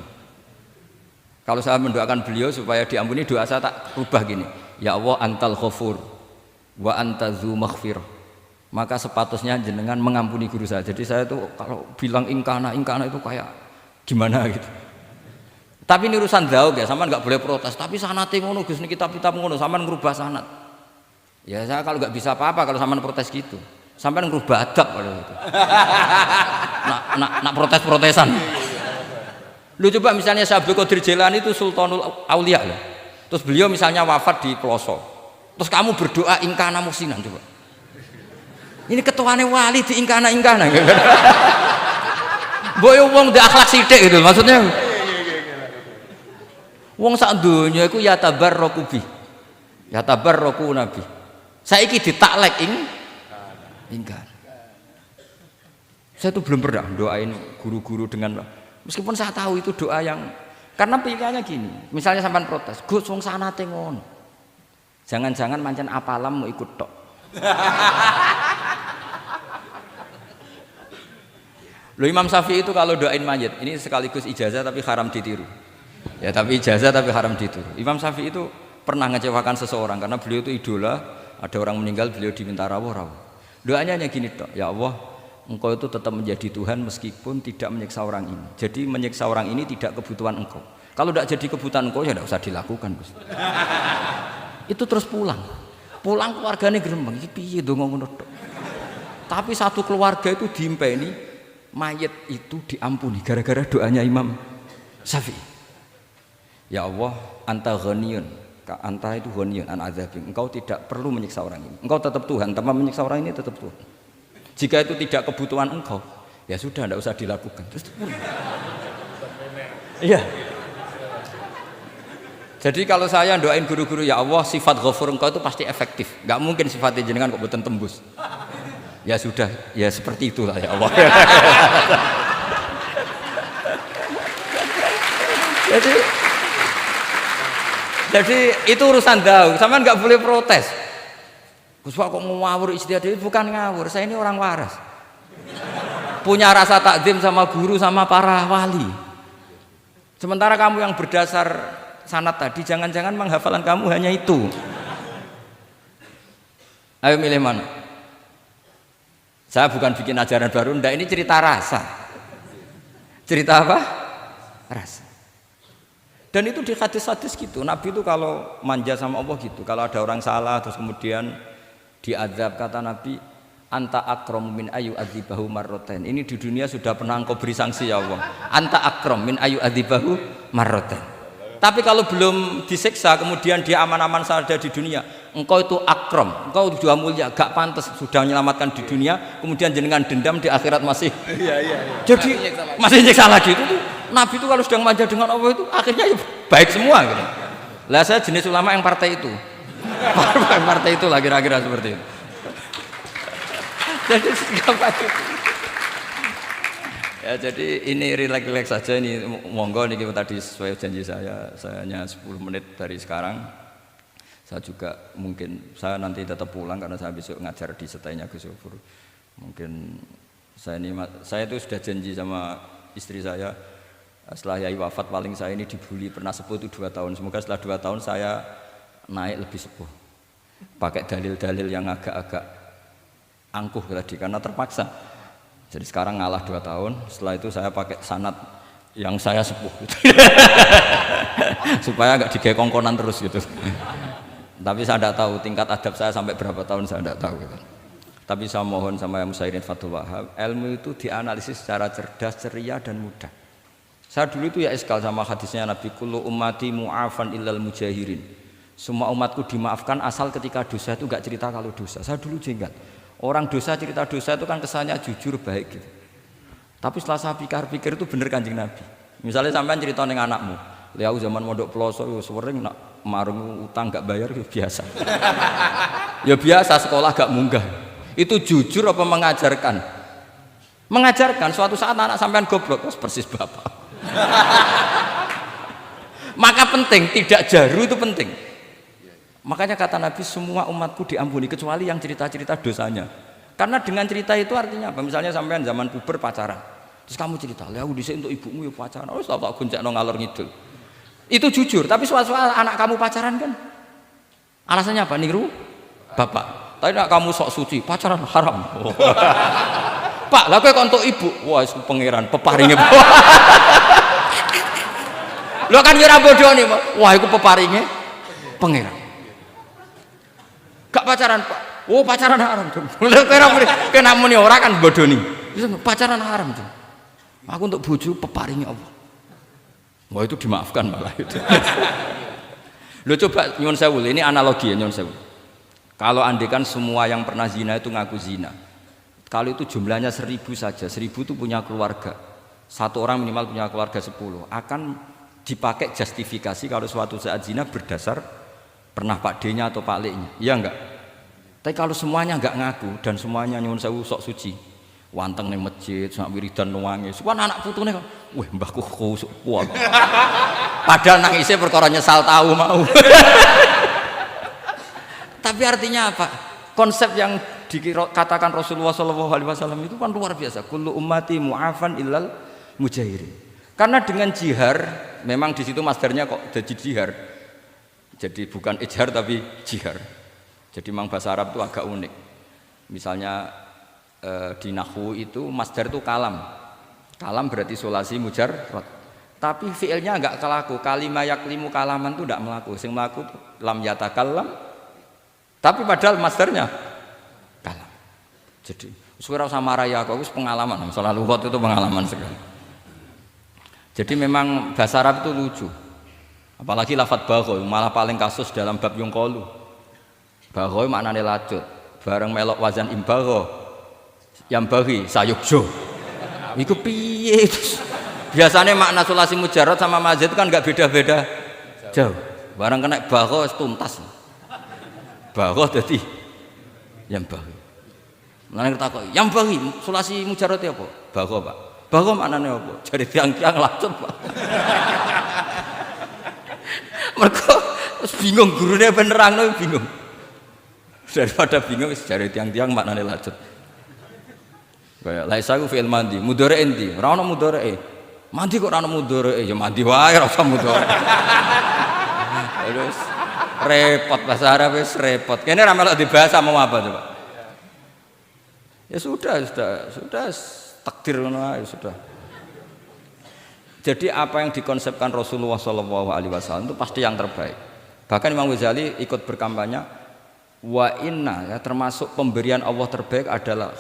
Kalau saya mendoakan beliau supaya diampuni, doa saya tak rubah gini. Ya Allah antal ghafur wa anta dzu maghfirah. Maka sepatutnya jenengan mengampuni guru saya. Jadi saya tuh kalau bilang ingkana itu kayak gimana gitu. Tapi ini urusan zauk ya, sampean enggak boleh protes. Tapi sanate ngono Gus, niki kitab ngono, sampean ngrubah sanad. Ya saya kalau nggak bisa apa-apa kalau sampean protes gitu. Sampean ngrubah adab kalau gitu. Nak protes-protesan. Lu coba misalnya Syekh Abdul Qadir Jailani itu Sultanul Aulia loh. Terus beliau misalnya wafat di pelosok. Terus kamu berdoa ingkana muhsinan coba. Ini ketuane wali di ingkana. Boyo wong ndek akhlak sithik gitu maksudnya. Wong sak donya iku ya tabarraku bi. Ya tabarraku nabi. Saiki ditaklek ingkar. Saya tuh belum pernah doain guru-guru dengan, meskipun saya tahu itu doa yang, karena pilihannya gini, misalnya sampean protes, Gus wong sanate ngono. Jangan-jangan mancen apalam mau ikut tok. Loh Imam Syafi'i itu kalau doain mayit, ini sekaligus ijazah tapi haram ditiru. Ya tapi ijazah tapi haram ditiru. Imam Syafi'i itu pernah ngecewakan seseorang karena beliau itu idola. Ada orang meninggal, beliau diminta rawuh. Doanya hanya gini toh, ya Allah, Engkau itu tetap menjadi Tuhan meskipun tidak menyiksa orang ini. Jadi menyiksa orang ini tidak kebutuhan Engkau. Kalau tidak jadi kebutuhan Engkau ya tidak usah dilakukan, Gus. Itu terus pulang keluarganya gerembeng. Iki piye donga ngono tok. Tapi satu keluarga itu diimpeni, mayit itu diampuni gara-gara doanya Imam Syafi'i. Ya Allah, anta ghaniyun. Anta itu ghaniyun an adzabin. Engkau tidak perlu menyiksa orang ini. Engkau tetap Tuhan, tanpa menyiksa orang ini tetap Tuhan. Jika itu tidak kebutuhan engkau, ya sudah tidak usah dilakukan. Terus iya. Jadi kalau saya doain guru-guru ya Allah sifat ghafur engkau itu pasti efektif. Gak mungkin sifatnya jenengan kok boten tembus. Ya sudah, ya seperti itulah ya Allah. Jadi itu urusan daun, sampean nggak boleh protes. Gus Pak kok ngawur ijtihad itu bukan ngawur, saya ini orang waras. Punya rasa takzim sama guru sama para wali. Sementara kamu yang berdasar sanad tadi, jangan-jangan menghafalan kamu hanya itu. Ayo milih mana? Saya bukan bikin ajaran baru, ndak, ini cerita rasa. Cerita apa? Rasa. Dan itu di hadis-hadis gitu, Nabi itu kalau manja sama Allah gitu, kalau ada orang salah terus kemudian diazab, kata Nabi anta akram min ayu adzibahu marroten. Ini di dunia sudah pernah engkau beri sanksi ya Allah, anta akram min ayu adzibahu marroten. Tapi kalau belum disiksa kemudian dia aman-aman saja di dunia, engkau itu akram, engkau sudah mulia, gak pantas sudah menyelamatkan di dunia, kemudian jenengan dendam di akhirat masih jadi masih nyiksa lagi. Itu tuh Nabi itu kalau sedang manja dengan Allah itu akhirnya ya baik semua gitu. Lah saya jenis ulama yang partai itu. Partai itu lah kira-kira seperti itu. Jadi Ya jadi ini relax saja ini monggo niki tadi sesuai janji saya hanya 10 menit dari sekarang. Saya juga mungkin saya nanti tetap pulang karena saya besok ngajar di setainya Gus Yofur. Mungkin saya itu sudah janji sama istri saya setelah Yai wafat paling saya ini dibully pernah sepuh itu 2 tahun. Semoga setelah 2 tahun saya naik lebih sepuh. Pakai dalil-dalil yang agak-agak angkuh tadi karena terpaksa. Jadi sekarang ngalah 2 tahun, setelah itu saya pakai sanad yang saya sepuh gitu. Supaya nggak digekongkonan terus gitu. Tapi saya tidak tahu tingkat adab saya sampai berapa tahun saya tidak tahu gitu. Tapi saya mohon sama Musairin Fathul Wahab, ilmu itu dianalisis secara cerdas, ceria dan mudah. Saya dulu itu ya iskal sama hadisnya Nabi kullu ummati mu'afan illal mujahirin. Semua umatku dimaafkan asal ketika dosa itu nggak cerita kalau dosa. Saya dulu jenggat. Orang dosa cerita dosa itu kan kesannya jujur baik gitu. Tapi setelah saya pikir-pikir itu bener Kanjeng Nabi. Misalnya sampean cerita dengan anakmu, lihat zaman mondok peloso sering nak marung utang nggak bayar ya biasa. Ya biasa sekolah gak munggah. Itu jujur apa mengajarkan? Mengajarkan. Suatu saat anak sampean goblok, persis bapak. Maka penting tidak jaru itu penting. Makanya kata Nabi semua umatku diampuni kecuali yang cerita-cerita dosanya. Karena dengan cerita itu artinya apa? Misalnya sampean zaman puber pacaran, terus kamu cerita, "Lah aku dhisik untuk ibumu ya pacaran." Oh, tak goncekno ngalor ngidul. Itu jujur, tapi soal anak kamu pacaran kan alasannya apa? Niru bapak. Tapi nak kamu sok suci, pacaran haram. Oh. Pak, lah kowe kok untuk ibu? Wah, itu pangeran peparinge. Lho kan yo ora bodoni, wah iku peparinge pangeran. Gak pacaran Pak. Oh pacaran haram tuh. Kena muni ora kan bodoni. Pacaran haram tuh. Aku untuk bojo peparingi Allah. Wah itu dimaafkan malah itu. Lo coba nyun sewu, ini analogi ya nyun sewu. Kalau andekan semua yang pernah zina itu ngaku zina. Kalau itu jumlahnya 1000 saja, 1000 itu punya keluarga. Satu orang minimal punya keluarga 10. Akan dipakai justifikasi kalau suatu saat zina berdasar pernah Pak D-nya atau Pak L-nya, iya enggak? Tapi kalau semuanya enggak ngaku dan semuanya nyuwun sewu sok suci, wanteng ning masjid, sak wiridan nangis, kan anak putune kok, wah mbahku khusuk kuat. Padahal nangisnya perkara nyesal tahu mau. Tapi artinya apa? Konsep yang dikatakan Rasulullah SAW itu kan luar biasa. Kullu ummati mu'afan illal mujahirin. Karena dengan jihar, memang di situ masdarnya kok jadi jihar. Jadi bukan ijhar tapi jihar. Jadi memang bahasa Arab itu agak unik. Misalnya di nahwu itu masdar itu kalam. Kalam berarti sulasi mujarrad. Tapi fiilnya enggak kelaku. Kalimah yaklimu kalaman itu enggak melaku. Sing melaku lam yatakallam. Tapi padahal masdarnya kalam. Jadi suara sama raya aku pengalaman. Masalah lughat itu pengalaman sekali. Jadi memang bahasa Arab itu lucu. Apalagi lafadz bagho malah paling kasus dalam bab yungqolu. Bagho maknane lacut. Bareng melok wazan imbagho. Yang bagi sayukjo. Iku piye? Biasanya makna sulasi mujarrad sama mazid itu kan enggak beda-beda jauh. Bareng kena bagho tuntas. Bagho dadi yang bagi. Nang takok, yang bagi sulasi mujarrad apa? Bagho, Pak. Bagho maknane apa? Jadi tiang-tiang lacut, Pak. Mereka bingung gurunya penerang bingung. Daripada bingung cari tiang-tiang maknane lanjut. Kayak laisa ku fi'il mandi, mudhari endi? Ora ono mudhari. Mandi kok ora ono mudhari? Ya mandi wae ora usah mudhari. Terus repot bahasa Arab wis repot. Kene ra melok dibahas mau apa coba? Ya sudah takdir ngono ae sudah. Jadi apa yang dikonsepkan Rasulullah SAW itu pasti yang terbaik. Bahkan Imam Ghazali ikut berkampanye, wa inna ya, termasuk pemberian Allah terbaik adalah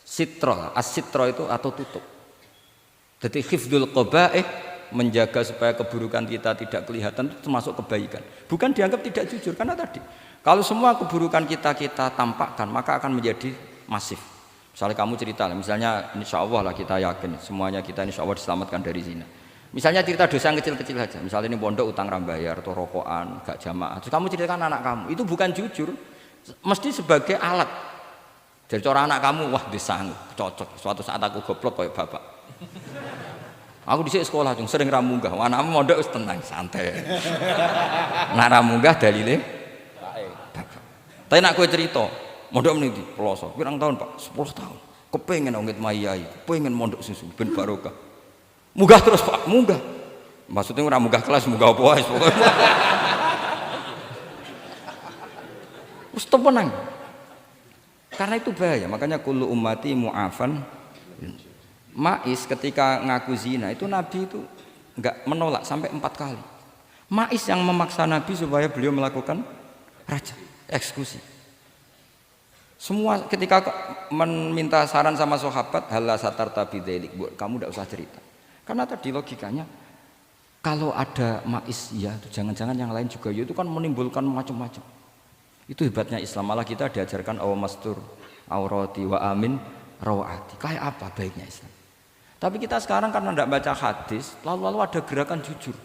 sitro, as-sitro itu atau tutup. Jadi hifdzul qaba'ih, menjaga supaya keburukan kita tidak kelihatan itu termasuk kebaikan. Bukan dianggap tidak jujur karena tadi kalau semua keburukan kita tampakkan maka akan menjadi masif. Misalnya kamu cerita, misalnya insya Allah lah kita yakin semuanya kita insya Allah diselamatkan dari zina. Misalnya cerita dosa yang kecil-kecil saja, misalnya ini pondok utang rambayar atau rokokan, gak jamaah. Terus kamu ceritakan anak kamu, itu bukan jujur, mesti sebagai alat Jadi cara anak kamu, wah disang, cocok. Suatu saat aku goblok kayak bapak. Aku di sekolah cung sering ra munggah. Anakmu mondok wis tenang, santai. Nak ra munggah dalile bapak. Tapi nak kowe cerita, mondok meniti Peloso. Pirang tahun, Pak? 10 tahun. Kepengin ngit mayai, kepengin mondok susu ben barokah. Munggah terus, Pak, munggah. Maksudnya ora munggah kelas, munggah apa wae pokoke. Wis tenang. Karena itu bahaya, makanya kullu ummati mu'afan. Ma'is ketika ngaku zina itu Nabi itu enggak menolak sampai 4 kali. Ma'is yang memaksa Nabi supaya beliau melakukan raja, eksekusi. Semua ketika meminta saran sama sahabat, halla satarta bidzalik, kamu enggak usah cerita. Karena tadi logikanya kalau ada Ma'is ya, jangan-jangan yang lain juga ya, itu kan menimbulkan macam-macam. Itu hebatnya Islam, malah kita diajarkan awamastur aurati wa amin rawati. Kayak apa baiknya Islam? Tapi kita sekarang karena tidak baca hadis, lalu ada gerakan jujur.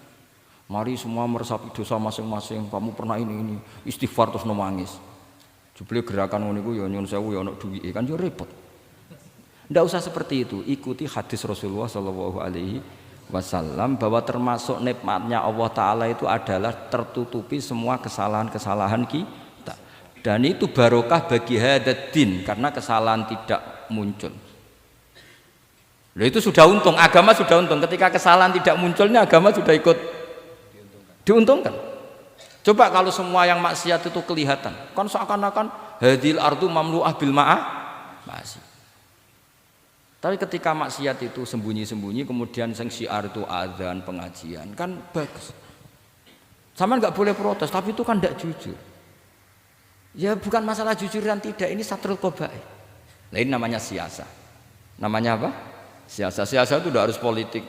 Mari semua meresapi dosa masing-masing. Kamu pernah ini istighfar terus nangis. Jebule gerakan ngono iku ya nyun sewu ya ana duwike kan yo repot. Tidak usah seperti itu. Ikuti hadis Rasulullah Shallallahu Alaihi Wasallam bahwa termasuk nikmatnya Allah Taala itu adalah tertutupi semua kesalahan-kesalahan kita. Dan itu barokah bagi hadaddin karena kesalahan tidak muncul. Loh itu sudah untung, agama sudah untung. Ketika kesalahan tidak munculnya agama sudah ikut diuntungkan. Coba kalau semua yang maksiat itu kelihatan, kan seakan-akan hadil ardu mamlu'ah bil ma'ah masih. Tapi ketika maksiat itu sembunyi-sembunyi, kemudian sing syiar itu adzan, pengajian, kan bagus. Sama nggak boleh protes, tapi itu kan tidak jujur. Ya bukan masalah jujur dan tidak, ini satrul qabaih. Nah ini namanya siasa. Namanya apa? Siasa. Siasa itu tidak harus politik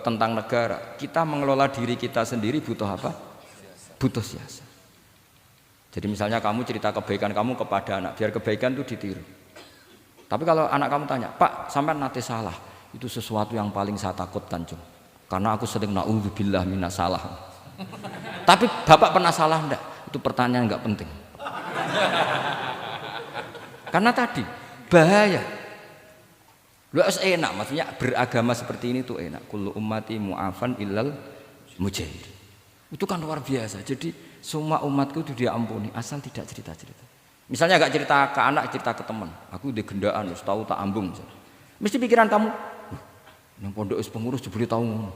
tentang negara. Kita mengelola diri kita sendiri butuh apa? Butuh siasa. Jadi misalnya kamu cerita kebaikan kamu kepada anak, biar kebaikan itu ditiru. Tapi kalau anak kamu tanya, Pak, sampai nate salah, itu sesuatu yang paling saya takutkan, Cung. Karena aku sering na'udzubillah minas salah. Tapi Bapak pernah salah enggak? Itu pertanyaan enggak penting. Karena tadi bahaya. Lu enak, maksudnya beragama seperti ini tuh enak. Kullu ummati mu'afan illal mujahid. Itu kan luar biasa. Jadi semua umatku itu diampuni asal tidak cerita-cerita. Misalnya gak cerita ke anak, cerita ke teman. Aku udah gendaan, tahu tak ambung. Mesti pikiran kamu, yang pondok is pengurus jebule tahu ngono.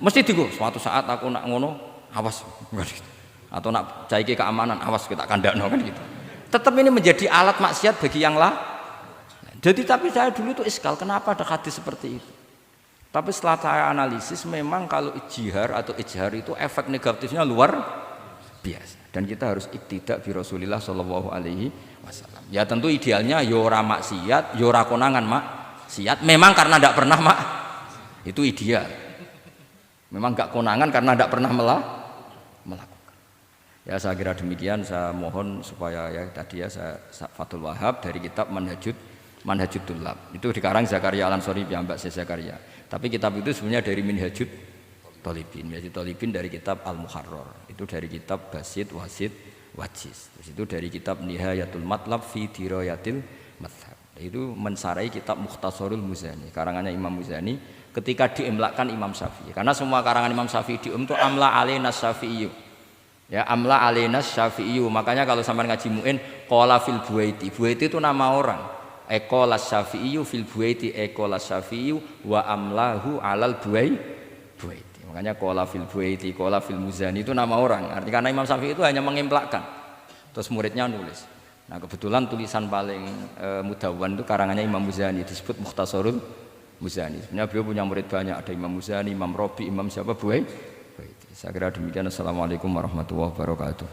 Mesti digo. Suatu saat aku nak ngono, awas. Atau nak caiki keamanan, awas kita kandakno kan gitu. Tetap ini menjadi alat maksiat bagi yang lain. Jadi tapi saya dulu itu iskal, kenapa ada hadis seperti itu? Tapi setelah saya analisis, memang kalau ijtihar atau ijhar itu efek negatifnya luar biasa. Dan kita harus iktidak bi Rasulillah Shallallahu Alaihi Wasallam. Ya tentu idealnya yora maksiat, yora konangan maksiat. Memang karena tidak pernah itu ideal. Memang gak konangan karena tidak pernah melakukan. Ya saya kira demikian. Saya mohon supaya ya tadi ya saya Fathul Wahab dari kitab Manhajut Tullab. Itu dikarang Zakaria Al-Ansori piyambak Zakaria. Tapi kitab itu sebenarnya dari Minhajut Thalibin. Minhajut Thalibin dari kitab Al-Muharrar. Itu dari kitab Basit Wasit Wajiz. Terus itu dari kitab Nihayatul Matlab fi Dirayatil Madhab. Itu mensarai kitab Mukhtasarul Muzani. Karangannya Imam Muzani ketika diimlakkan Imam Syafi'i. Karena semua karangan Imam Syafi'i itu amla alaina Syafi'i. Ya amla alaina Syafi'i. Makanya kalau sampai ngaji muin qala fil Buaiti. Buaiti itu nama orang. Ekola Syafi'i fil Buaiti ekola Syafi'i wa amlahu alal Buaiti. Makanya qala fil Buaiti qala fil Muzani itu nama orang. Artinya karena Imam Syafi'i itu hanya mengimpakkan. Terus muridnya nulis. Nah kebetulan tulisan paling mudawwan itu karangannya Imam Muzani disebut Mukhtasarul Muzani. Sebenarnya beliau punya murid banyak, ada Imam Muzani, Imam Robi, Imam siapa Buaiti. Saya kira demikian. Assalamualaikum warahmatullahi wabarakatuh.